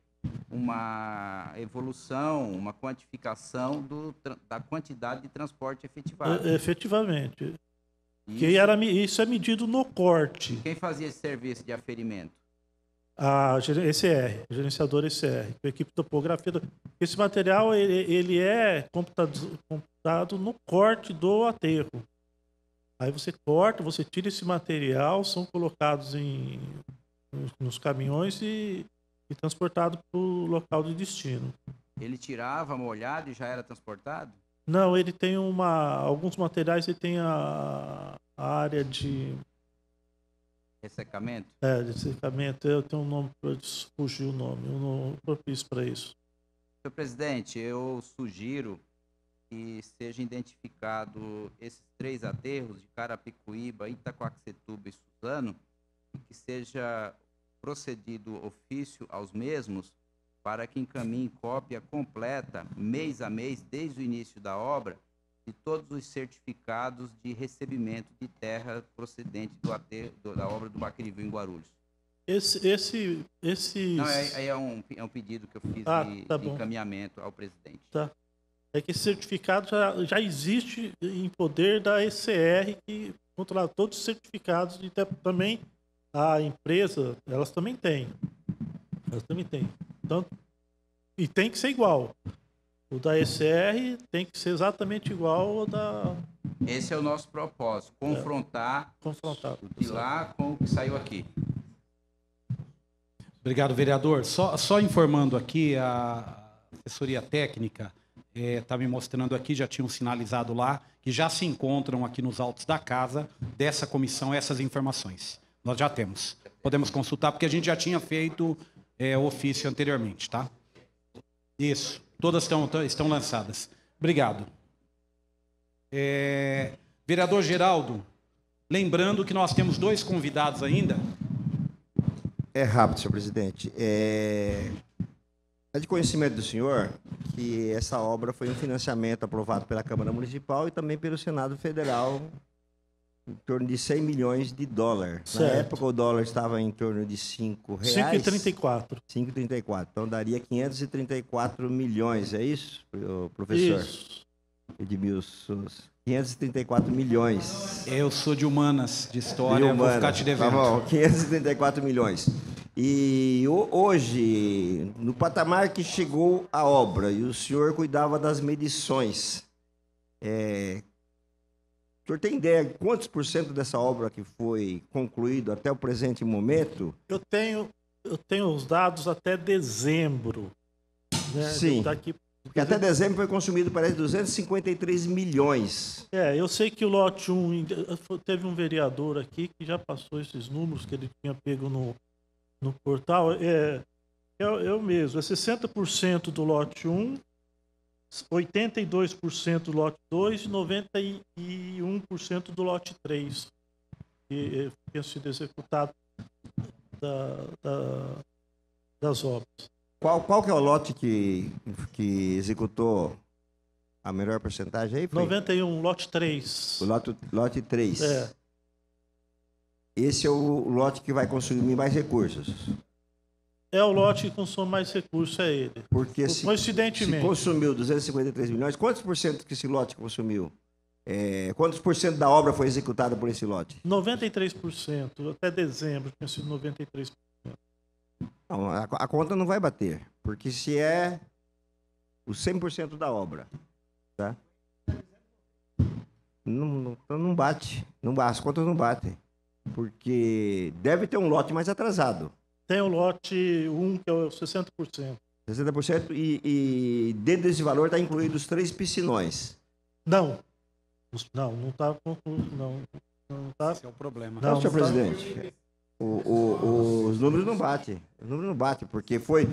uma evolução, uma quantificação da quantidade de transporte efetivado. Efetivamente. Isso é medido no corte. Quem fazia esse serviço de aferimento? A ECR, gerenciador ECR, a equipe de topografia. Esse material ele é computado no corte do aterro. Aí você corta, você tira esse material, são colocados nos caminhões e transportado para o local de destino. Ele tirava, molhado e já era transportado? Não, ele tem alguns materiais, ele tem a área de ressecamento? De ressecamento. Eu tenho um nome, fugiu o nome, eu não propício para isso. Senhor presidente, eu sugiro que seja identificado esses 3 aterros de Carapicuíba, Itacoaxetuba e Suzano, e que seja procedido ofício aos mesmos para que encaminhe cópia completa, mês a mês, desde o início da obra, de todos os certificados de recebimento de terra procedente da obra do Baquirivu em Guarulhos. Não, é um pedido que eu fiz de encaminhamento ao presidente. Tá. É que esse certificado já existe em poder da ECR, que controla todos os certificados, e também a empresa, elas também têm. Então, e tem que ser igual. O da ECR tem que ser exatamente igual ao da... Esse é o nosso propósito, confrontar o de lá com o que saiu aqui. Obrigado, vereador. Só informando aqui, a assessoria técnica está me mostrando aqui, já tinham sinalizado lá, que já se encontram aqui nos autos da casa dessa comissão essas informações. Nós já temos. Podemos consultar, porque a gente já tinha feito ofício anteriormente, tá? Isso. Todas estão lançadas. Obrigado. Vereador Geraldo, lembrando que nós temos 2 convidados ainda. É rápido, senhor presidente. É de conhecimento do senhor que essa obra foi um financiamento aprovado pela Câmara Municipal e também pelo Senado Federal, em torno de 100 milhões de dólares. Certo. Na época, o dólar estava em torno de R$ 5,34. 5,34. Então, daria 534 milhões, é isso, professor? Isso. Edmilson, 534 milhões. Eu sou de humanas, de história, vou ficar te devendo. Tá bom, 534 milhões. E hoje, no patamar que chegou a obra, e o senhor cuidava das medições, o senhor tem ideia de quantos % dessa obra que foi concluído até o presente momento? Eu tenho os dados até dezembro. Né? Sim, porque até dezembro foi consumido, parece, 253 milhões. Eu sei que o lote 1, teve um vereador aqui que já passou esses números que ele tinha pego no portal. Eu mesmo, 60% do lote 1, 82% do lote 2 e 91% do lote 3, que tinha sido executado das obras. Qual que é o lote que executou a melhor porcentagem aí? Foi? 91, lote 3. O lote 3. Esse é o lote que vai consumir mais recursos. É o lote que consome mais recursos, é ele. Porque coincidentemente, se consumiu 253 milhões, quantos por cento que esse lote consumiu? Quantos por cento da obra foi executada por esse lote? 93%. Até dezembro tinha sido 93%. Não, a conta não vai bater, porque se é o 100% da obra, tá? Não bate, as contas não batem, porque deve ter um lote mais atrasado. Tem o lote 1, que é o 60%. 60% e dentro desse valor está incluído os 3 piscinões. Não está concluído, não tá. Esse é o problema. Não, senhor presidente. Os números não batem. Os números não batem, porque foi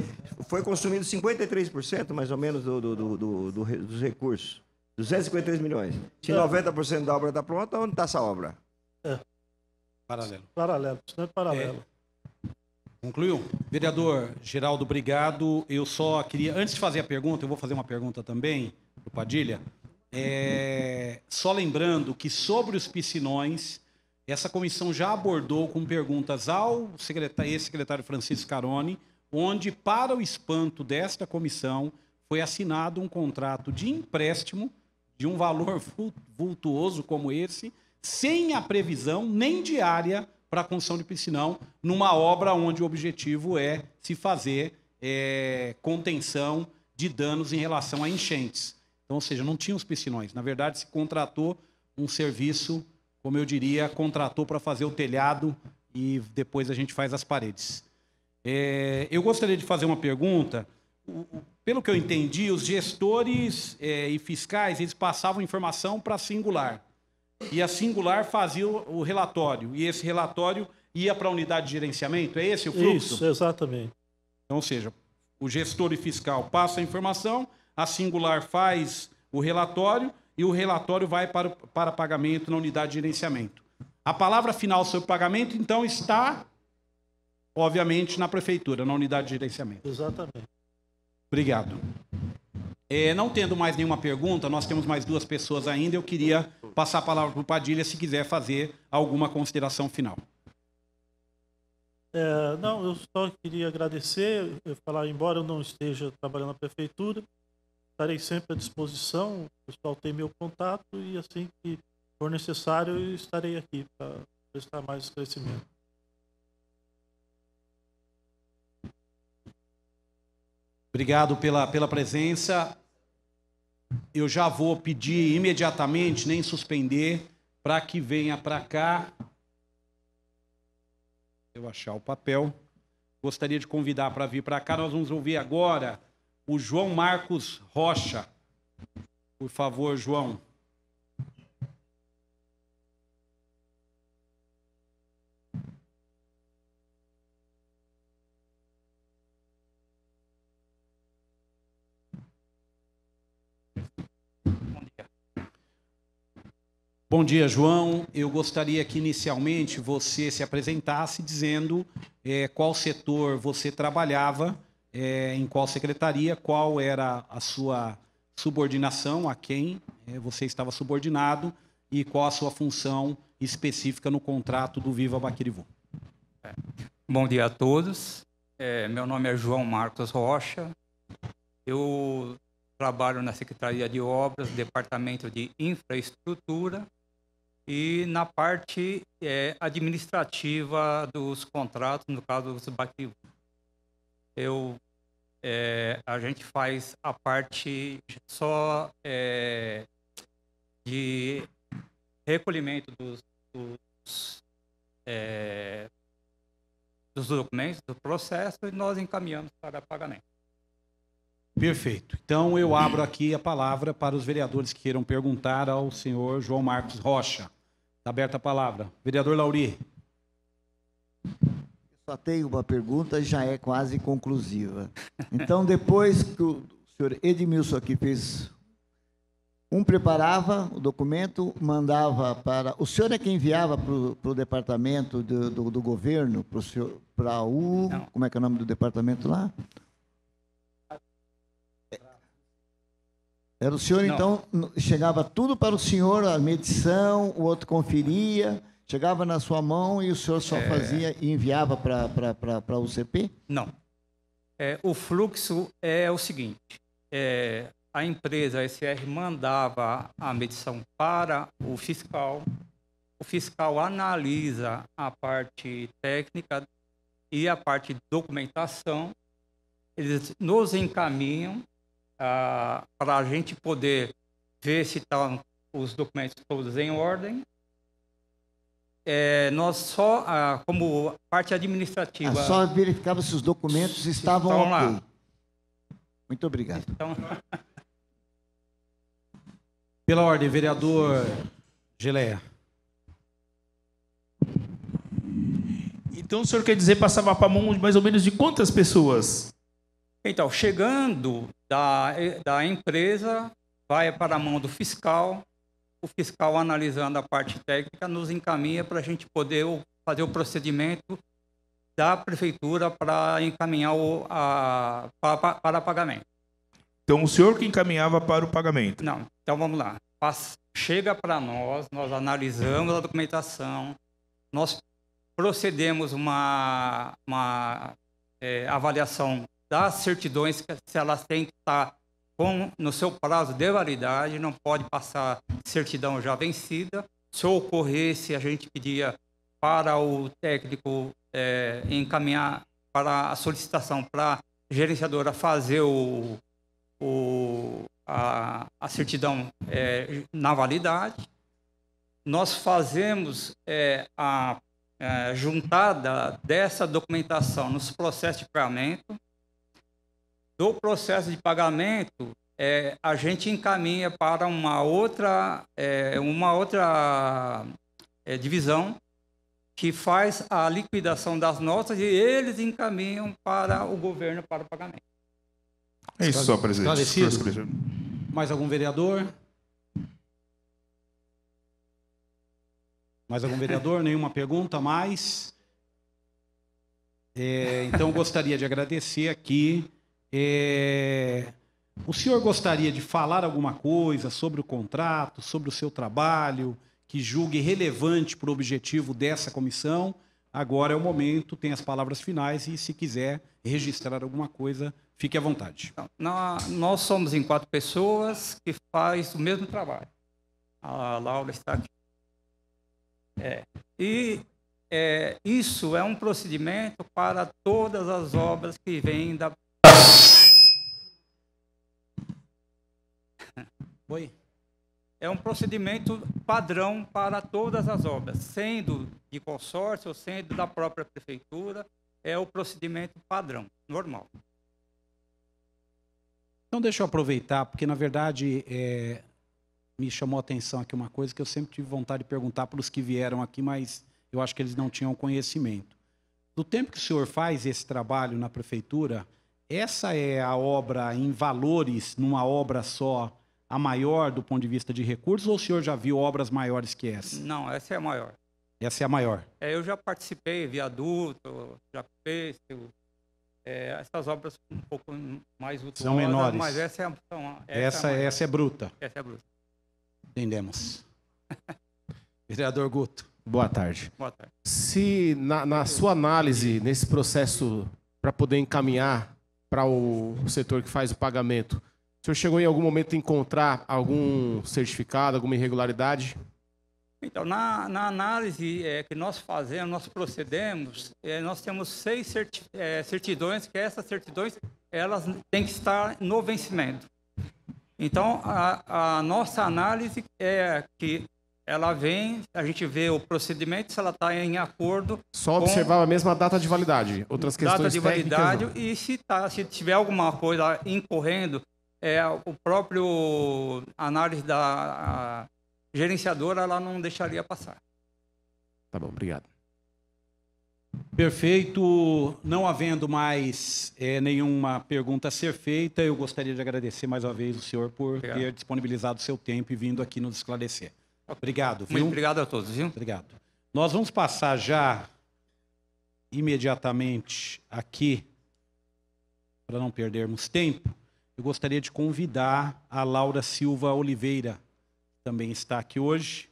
consumido 53%, mais ou menos, dos recursos. 253 milhões. Se 90% da obra está pronta, onde está essa obra? Paralelo. Isso não é paralelo. Concluiu? Vereador Geraldo, obrigado. Eu só queria, antes de fazer a pergunta, eu vou fazer uma pergunta também para o Padilha. Só lembrando que sobre os piscinões, essa comissão já abordou com perguntas ao ex-secretário Francisco Caroni onde, para o espanto desta comissão, foi assinado um contrato de empréstimo de um valor vultuoso como esse, sem a previsão nem diária para a construção de piscinão, numa obra onde o objetivo é se fazer contenção de danos em relação a enchentes. Então, ou seja, não tinha os piscinões. Na verdade, se contratou um serviço, como eu diria, contratou para fazer o telhado e depois a gente faz as paredes. Eu gostaria de fazer uma pergunta. Pelo que eu entendi, os gestores e fiscais, eles passavam informação para a Singular. E a Singular fazia o relatório. E esse relatório ia para a unidade de gerenciamento? É esse o fluxo? Isso, exatamente. Então, ou seja, o gestor e fiscal passa a informação, a Singular faz o relatório e o relatório vai para pagamento na unidade de gerenciamento. A palavra final sobre pagamento, então, está, obviamente, na prefeitura, na unidade de gerenciamento. Exatamente. Obrigado. Não tendo mais nenhuma pergunta, nós temos mais 2 pessoas ainda, eu queria passar a palavra para o Padilha, se quiser fazer alguma consideração final. Não, eu só queria agradecer, falar, embora eu não esteja trabalhando na prefeitura, estarei sempre à disposição, o pessoal tem meu contato e assim que for necessário eu estarei aqui para prestar mais esclarecimento. Obrigado pela presença. Eu já vou pedir imediatamente, nem suspender, para que venha para cá. Eu achar o papel. Gostaria de convidar para vir para cá. Nós vamos ouvir agora o João Marcos Rocha. Por favor, João. Bom dia, João. Eu gostaria que, inicialmente, você se apresentasse dizendo qual setor você trabalhava, em qual secretaria, qual era a sua subordinação, a quem você estava subordinado e qual a sua função específica no contrato do Viva Baquirivu. Bom dia a todos. Meu nome é João Marcos Rocha. Eu trabalho na Secretaria de Obras, Departamento de Infraestrutura e na parte administrativa dos contratos, no caso dos Baquirivu. A gente faz a parte só de recolhimento dos documentos, do processo, e nós encaminhamos para pagamento. Perfeito. Então, eu abro aqui a palavra para os vereadores que queiram perguntar ao senhor João Marcos Rocha. Está aberta a palavra. Vereador Lauri. Só tenho uma pergunta, já é quase conclusiva. Então, depois que o senhor Edmilson aqui fez, preparava o documento, mandava para... O senhor é quem enviava para o departamento do governo, para o... Como é que é o nome do departamento lá? Era o senhor, então, chegava tudo para o senhor, a medição, o outro conferia, chegava na sua mão e o senhor só fazia e enviava para o UCP? Não. O fluxo é o seguinte, a empresa SR mandava a medição para o fiscal analisa a parte técnica e a parte de documentação, eles nos encaminham para a gente poder ver se estão os documentos todos em ordem. Nós só, como parte administrativa... Só verificava se os documentos estavam ok. Lá. Muito obrigado. Então... Pela ordem, vereador Geleia. Então, o senhor quer dizer passava para a mão mais ou menos de quantas pessoas? Então, chegando da empresa, vai para a mão do fiscal, o fiscal, analisando a parte técnica, nos encaminha para a gente poder fazer o procedimento da prefeitura para encaminhar para pagamento. Então, o senhor que encaminhava para o pagamento? Não. Então, vamos lá. Chega para nós analisamos a documentação, nós procedemos uma avaliação das certidões, se elas têm que estar no seu prazo de validade, não pode passar certidão já vencida. Se ocorresse, a gente pedia para o técnico encaminhar para a solicitação para a gerenciadora fazer a certidão na validade. Nós fazemos a juntada dessa documentação nos processos de pagamento. Do processo de pagamento, a gente encaminha para uma outra divisão que faz a liquidação das notas e eles encaminham para o governo para o pagamento. É isso só, presidente. Esclarecido? Mais algum vereador? Mais algum vereador? Nenhuma pergunta mais? Então, gostaria de agradecer aqui. O senhor gostaria de falar alguma coisa sobre o contrato, sobre o seu trabalho, que julgue relevante para o objetivo dessa comissão? Agora é o momento, tem as palavras finais e, se quiser registrar alguma coisa, fique à vontade. Nós somos em 4 pessoas que fazem o mesmo trabalho. A Laura está aqui. Isso é um procedimento para todas as obras que vêm da... Oi? É um procedimento padrão para todas as obras, sendo de consórcio ou sendo da própria prefeitura, é o procedimento padrão, normal. Então, deixa eu aproveitar, porque, na verdade, me chamou a atenção aqui uma coisa que eu sempre tive vontade de perguntar para os que vieram aqui, mas eu acho que eles não tinham conhecimento. Do tempo que o senhor faz esse trabalho na prefeitura, essa é a obra em valores, numa obra só, a maior do ponto de vista de recursos, ou o senhor já viu obras maiores que essa? Não, essa é a maior. Essa é a maior. Eu já participei, viaduto, já fiz, essas obras um pouco mais vultuosas, são menores. Mas essa é essa é bruta. Essa é bruta. Entendemos. Vereador Guto. Boa tarde. Boa tarde. Se na sua análise, nesse processo, para poder encaminhar para o setor que faz o pagamento, o senhor chegou em algum momento a encontrar algum certificado, alguma irregularidade? Então, na análise que nós fazemos, nós procedemos, nós temos 6 certidões, que essas certidões elas têm que estar no vencimento. Então, a nossa análise é que ela vem, a gente vê o procedimento, se ela está em acordo. Só observar a mesma data de validade, outras questões data de validade, técnicas, e se tiver alguma coisa incorrendo, o próprio análise da gerenciadora, ela não deixaria passar. Tá bom, obrigado. Perfeito. Não havendo mais nenhuma pergunta a ser feita, eu gostaria de agradecer mais uma vez o senhor por ter disponibilizado o seu tempo e vindo aqui nos esclarecer. Obrigado. Viu? Muito obrigado a todos. Viu? Obrigado. Nós vamos passar já imediatamente aqui, para não perdermos tempo, eu gostaria de convidar a Laura Silva Oliveira, que também está aqui hoje.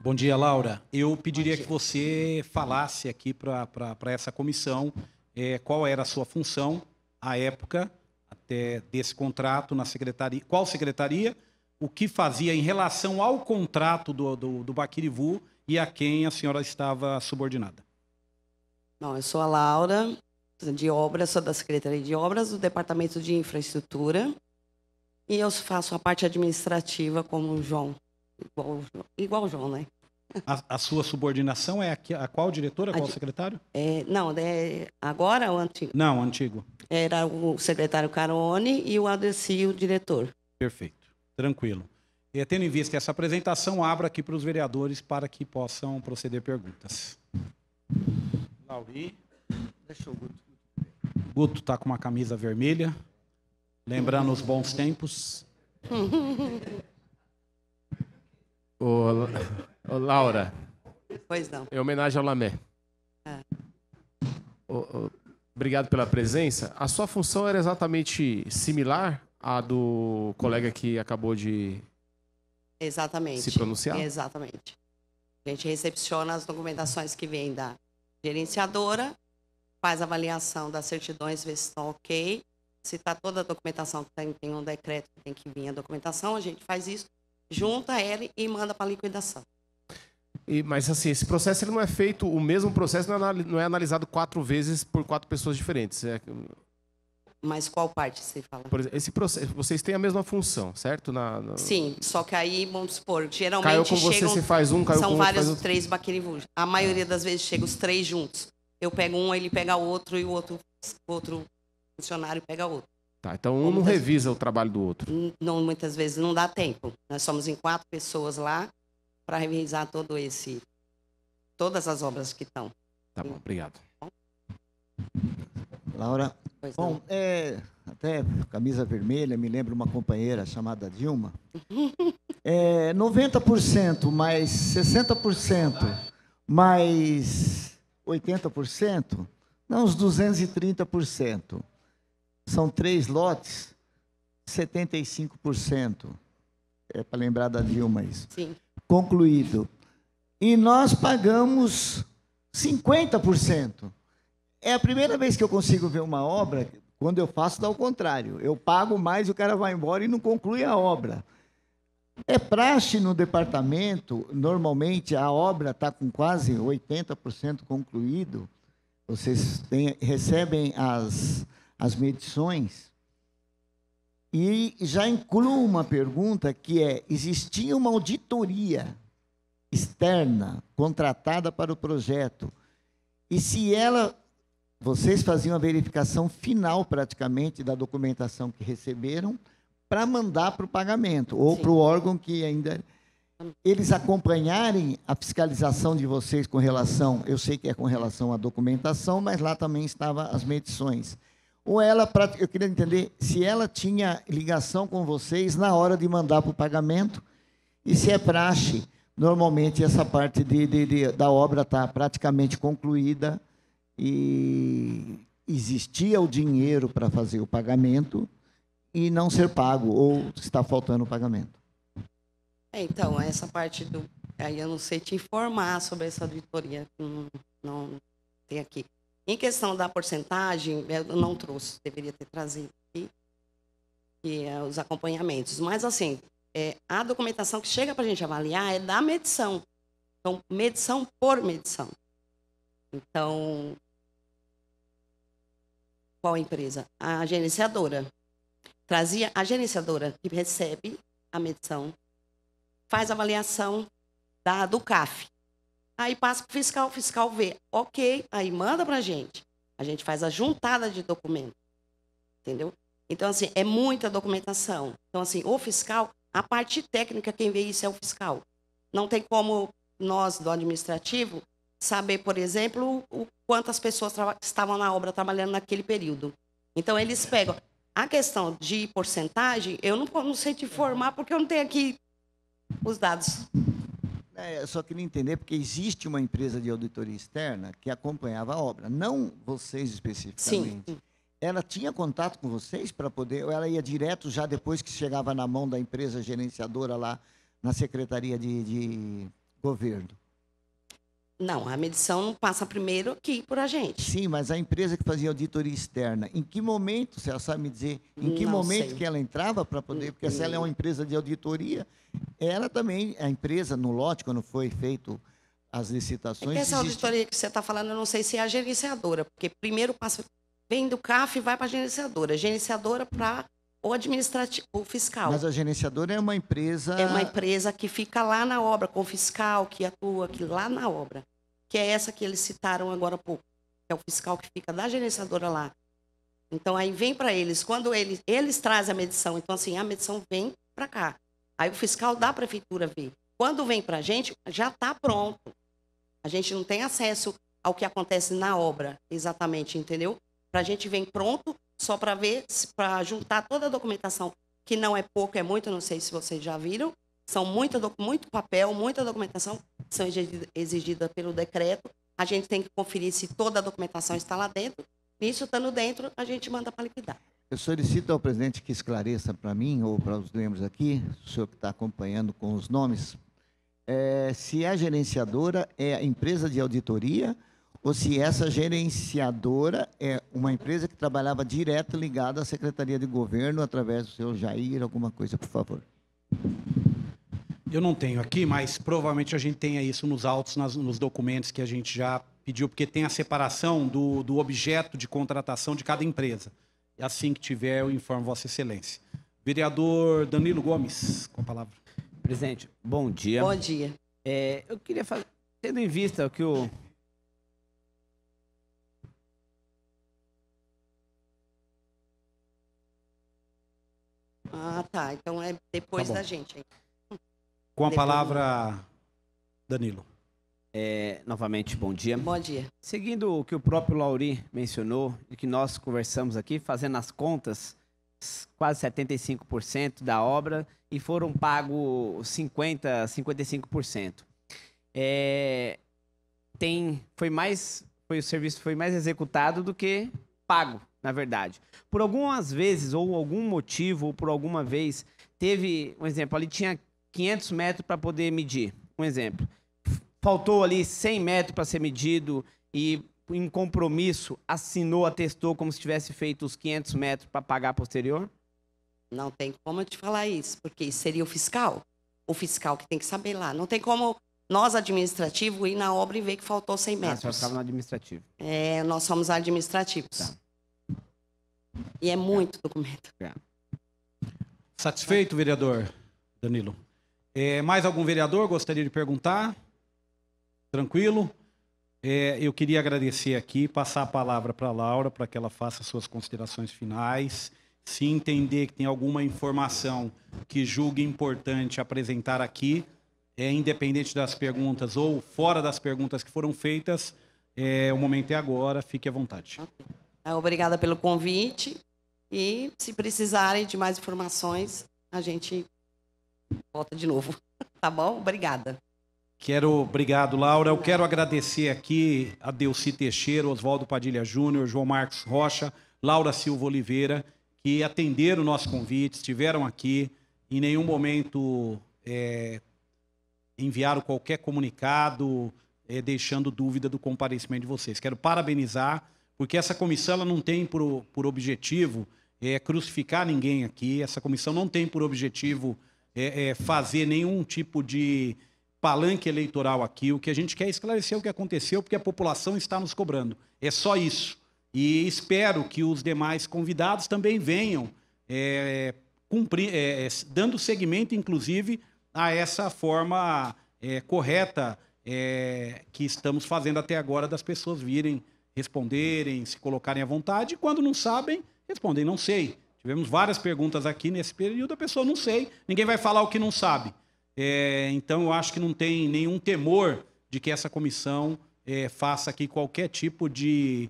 Bom dia, Laura. Eu pediria que você falasse aqui para essa comissão qual era a sua função à época até desse contrato na secretaria, qual secretaria, o que fazia em relação ao contrato do Baquirivu e a quem a senhora estava subordinada. Bom, eu sou a Laura, de obras, sou da Secretaria de Obras, do Departamento de Infraestrutura, e eu faço a parte administrativa como o João, igual o João, né? A sua subordinação é a qual diretora, qual secretário? Não, agora o antigo. Não, antigo. Era o secretário Carone e o Adeci, o diretor. Perfeito, tranquilo. E tendo em vista essa apresentação, abro aqui para os vereadores para que possam proceder perguntas. Lauri. Deixa o Guto. Guto está com uma camisa vermelha, lembrando os bons tempos. Ô, Laura. Pois não. Em homenagem ao Lamé. Obrigado pela presença. A sua função era exatamente similar à do colega que acabou de Exatamente. se pronunciar? Exatamente. A gente recepciona as documentações que vêm da gerenciadora, faz a avaliação das certidões, vê se estão ok. Se está toda a documentação, tem um decreto que tem que vir a documentação, a gente faz isso, junta ele e manda para liquidação. Mas assim, esse processo ele não é feito, o mesmo processo não é analisado 4 vezes por 4 pessoas diferentes. Mas qual parte você fala? Por exemplo, esse processo, vocês têm a mesma função, certo? Sim, só que aí, vamos supor, geralmente caiu com você, você faz um, caiu são com vários outro, 3 baquirivus. A maioria das vezes chega os 3 juntos. Eu pego um, ele pega outro e o outro funcionário pega outro. Tá, então um não revisa o trabalho do outro. Não, muitas vezes não dá tempo. Nós somos em 4 pessoas lá para revisar todas as obras que estão. Tá bom, obrigado. Laura, bom, até camisa vermelha, me lembra uma companheira chamada Dilma. 90% mais 60% mais 80%, não, uns 230%. São 3 lotes, 75%. É para lembrar da Dilma isso. Sim. Concluído. E nós pagamos 50%. É a primeira vez que eu consigo ver uma obra, quando eu faço, dá ao contrário. Eu pago mais, o cara vai embora e não conclui a obra. É praxe no departamento, normalmente a obra está com quase 80% concluído, vocês recebem as medições, e já incluo uma pergunta que é, existia uma auditoria externa contratada para o projeto, e se vocês faziam a verificação final praticamente da documentação que receberam para mandar para o pagamento, ou para o órgão que ainda... Eles acompanharem a fiscalização de vocês com relação, eu sei que é com relação à documentação, mas lá também estavam as medições. Ou eu queria entender se ela tinha ligação com vocês na hora de mandar para o pagamento, e se é praxe, normalmente essa parte da obra está praticamente concluída e existia o dinheiro para fazer o pagamento e não ser pago, ou está faltando o pagamento. Então, essa parte aí eu não sei te informar sobre essa auditoria, não tem aqui. Em questão da porcentagem, eu não trouxe, deveria ter trazido aqui, que é os acompanhamentos. Mas, assim, a documentação que chega para a gente avaliar é da medição. Então, medição por medição. Então, qual empresa? A gerenciadora. Trazia a gerenciadora que recebe a medição, faz a avaliação do CAF. Aí passa para o fiscal vê, ok, aí manda para a gente faz a juntada de documentos, entendeu? Então, assim, é muita documentação. Então, assim, o fiscal, a parte técnica, quem vê isso é o fiscal. Não tem como nós, do administrativo, saber, por exemplo, quantas pessoas estavam na obra trabalhando naquele período. Então, eles pegam. A questão de porcentagem, eu não sei te informar, porque eu não tenho aqui os dados. Eu só queria entender, porque existe uma empresa de auditoria externa que acompanhava a obra, não vocês especificamente. Sim. Ela tinha contato com vocês para poder, ou ela ia direto já depois que chegava na mão da empresa gerenciadora lá na Secretaria de Governo? Não, a medição passa primeiro aqui por a gente. Sim, mas a empresa que fazia auditoria externa, em que momento, você sabe me dizer, em que momento que ela entrava para poder, porque se ela é uma empresa de auditoria, ela também, a empresa no lote, quando foi feito as licitações... Essa auditoria que você está falando, eu não sei se é a gerenciadora, porque primeiro vem do CAF e vai para a gerenciadora para o administrativo, o fiscal. Mas a gerenciadora é uma empresa... É uma empresa que fica lá na obra, com o fiscal, que atua aqui lá na obra. Que é essa que eles citaram agora há pouco. Que é o fiscal que fica da gerenciadora lá. Então, aí vem para eles. Quando eles trazem a medição, então, assim, a medição vem para cá. Aí o fiscal da prefeitura vê. Quando vem para a gente, já está pronto. A gente não tem acesso ao que acontece na obra, exatamente, entendeu? Para a gente vem pronto, só para ver, para juntar toda a documentação, que não é pouco, é muito, não sei se vocês já viram, são muito papel, muita documentação, são exigidas pelo decreto, a gente tem que conferir se toda a documentação está lá dentro, isso estando dentro, a gente manda para liquidar. Eu solicito ao presidente que esclareça para mim, ou para os membros aqui, o senhor que está acompanhando com os nomes, se a gerenciadora é a empresa de auditoria ou se essa gerenciadora é uma empresa que trabalhava direto ligada à Secretaria de Governo através do senhor Jair, alguma coisa, por favor. Eu não tenho aqui, mas provavelmente a gente tenha isso nos autos, nos documentos que a gente já pediu, porque tem a separação do objeto de contratação de cada empresa. E assim que tiver, eu informo Vossa Excelência. Vereador Danilo Gomes, com a palavra. Presidente, bom dia. Bom dia. Eu queria fazer, tendo em vista o que o... Ah, tá. Então é depois Tá bom. da gente. Hein? Com a Depois- palavra, Danilo. Novamente, bom dia. Bom dia. Seguindo o que o próprio Lauri mencionou e que nós conversamos aqui, fazendo as contas, quase 75% da obra e foram pagos 55%. O serviço foi mais executado do que pago, na verdade. Por algumas vezes, ou algum motivo, ou por alguma vez, teve, um exemplo, ali tinha 500 metros para poder medir, um exemplo. Faltou ali 100 metros para ser medido e, em compromisso, assinou, atestou como se tivesse feito os 500 metros para pagar posterior? Não tem como eu te falar isso, porque isso seria o fiscal. O fiscal que tem que saber lá. Não tem como nós, administrativo, ir na obra e ver que faltou 100 Ah, a senhora metros. ficava no administrativo. Nós somos administrativos. E é muito documento. Satisfeito, vereador Danilo? Mais algum vereador gostaria de perguntar? Tranquilo? Eu queria agradecer aqui, passar a palavra para a Laura, para que ela faça suas considerações finais. Se entender que tem alguma informação que julgue importante apresentar aqui, independente das perguntas ou fora das perguntas que foram feitas, o momento é agora, fique à vontade. Obrigada pelo convite. E se precisarem de mais informações, a gente volta de novo. Tá bom? Obrigada. Obrigado, Laura. Eu quero agradecer aqui a Delcy Teixeira, Oswaldo Padilha Júnior, João Marcos Rocha, Laura Silva Oliveira, que atenderam o nosso convite, estiveram aqui, em nenhum momento enviaram qualquer comunicado, deixando dúvida do comparecimento de vocês. Quero parabenizar, porque essa comissão ela não tem por objetivo crucificar ninguém aqui, essa comissão não tem por objetivo fazer nenhum tipo de palanque eleitoral aqui. O que a gente quer é esclarecer o que aconteceu, porque a população está nos cobrando. É só isso. E espero que os demais convidados também venham dando seguimento, inclusive, a essa forma correta que estamos fazendo até agora das pessoas virem responderem, se colocarem à vontade, e quando não sabem, respondem, não sei. Tivemos várias perguntas aqui nesse período, a pessoa não sei, ninguém vai falar o que não sabe. Então, eu acho que não tem nenhum temor de que essa comissão faça aqui qualquer tipo de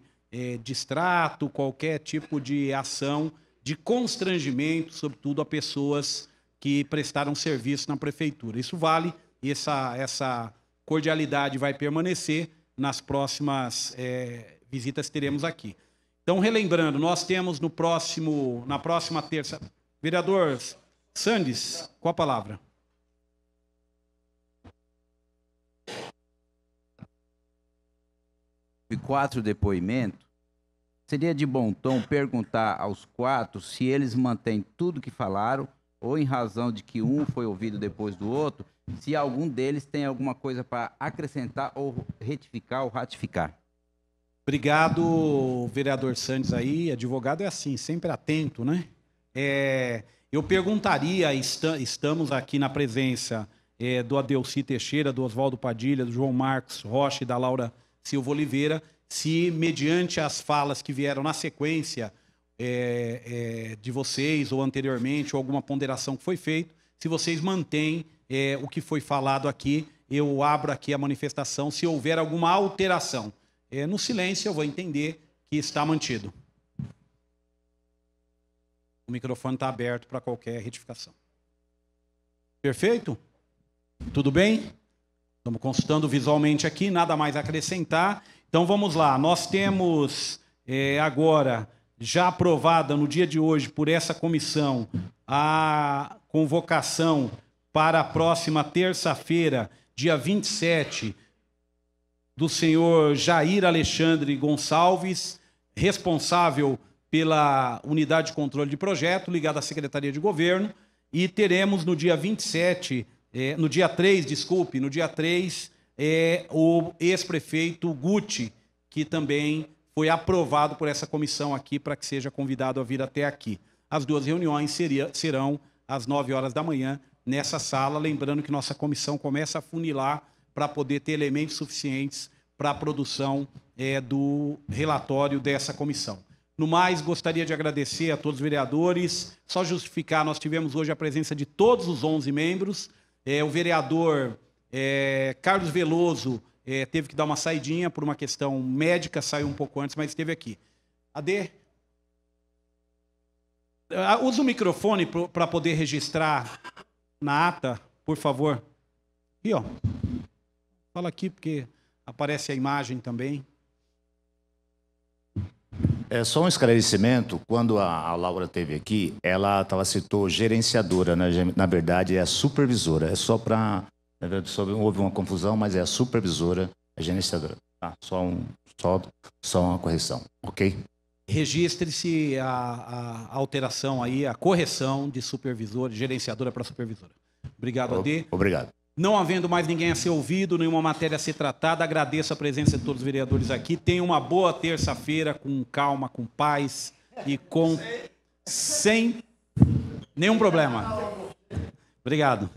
distrato, qualquer tipo de ação de constrangimento, sobretudo a pessoas que prestaram serviço na prefeitura. Isso vale, e essa cordialidade vai permanecer nas próximas visitas que teremos aqui. Então, relembrando, nós temos na próxima terça... Vereador Sandes, com a palavra. E 4 depoimentos, seria de bom tom perguntar aos 4 se eles mantêm tudo que falaram, ou em razão de que um foi ouvido depois do outro, se algum deles tem alguma coisa para acrescentar ou retificar ou ratificar. Obrigado, vereador Sandes aí. Advogado é assim, sempre atento, né? Eu perguntaria, estamos aqui na presença do Adelcy Teixeira, do Oswaldo Padilha, do João Marcos Rocha e da Laura Silva Oliveira, se mediante as falas que vieram na sequência de vocês ou anteriormente, ou alguma ponderação que foi feita, se vocês mantêm o que foi falado aqui, eu abro aqui a manifestação, se houver alguma alteração. No silêncio eu vou entender que está mantido. O microfone está aberto para qualquer retificação. Perfeito? Tudo bem? Estamos consultando visualmente aqui, nada mais a acrescentar. Então vamos lá, nós temos agora já aprovada no dia de hoje por essa comissão a convocação para a próxima terça-feira, dia 27, do senhor Jair Alexandre Gonçalves, responsável pela Unidade de Controle de Projeto, ligada à Secretaria de Governo, e teremos no dia 27, no dia 3, o ex-prefeito Guti, que também foi aprovado por essa comissão aqui para que seja convidado a vir até aqui. As duas reuniões serão às 9 horas da manhã nessa sala, lembrando que nossa comissão começa a funilar para poder ter elementos suficientes para a produção do relatório dessa comissão. No mais, gostaria de agradecer a todos os vereadores. Só justificar, nós tivemos hoje a presença de todos os 11 membros. O vereador Carlos Veloso teve que dar uma saidinha por uma questão médica, saiu um pouco antes, mas esteve aqui. Adê, usa o microfone para poder registrar na ata, por favor. Aqui, ó. Fala aqui, porque aparece a imagem também. Só um esclarecimento, quando a Laura esteve aqui, ela citou gerenciadora, né? Na verdade é a supervisora, é só para... Houve uma confusão, mas é a supervisora, a gerenciadora. Tá? Só uma correção, ok? Registre-se a alteração aí, a correção de supervisor, gerenciadora para supervisora. Obrigado, Adê. Obrigado. Não havendo mais ninguém a ser ouvido, nenhuma matéria a ser tratada, agradeço a presença de todos os vereadores aqui. tenham uma boa terça-feira, com calma, com paz e sem nenhum problema. Obrigado.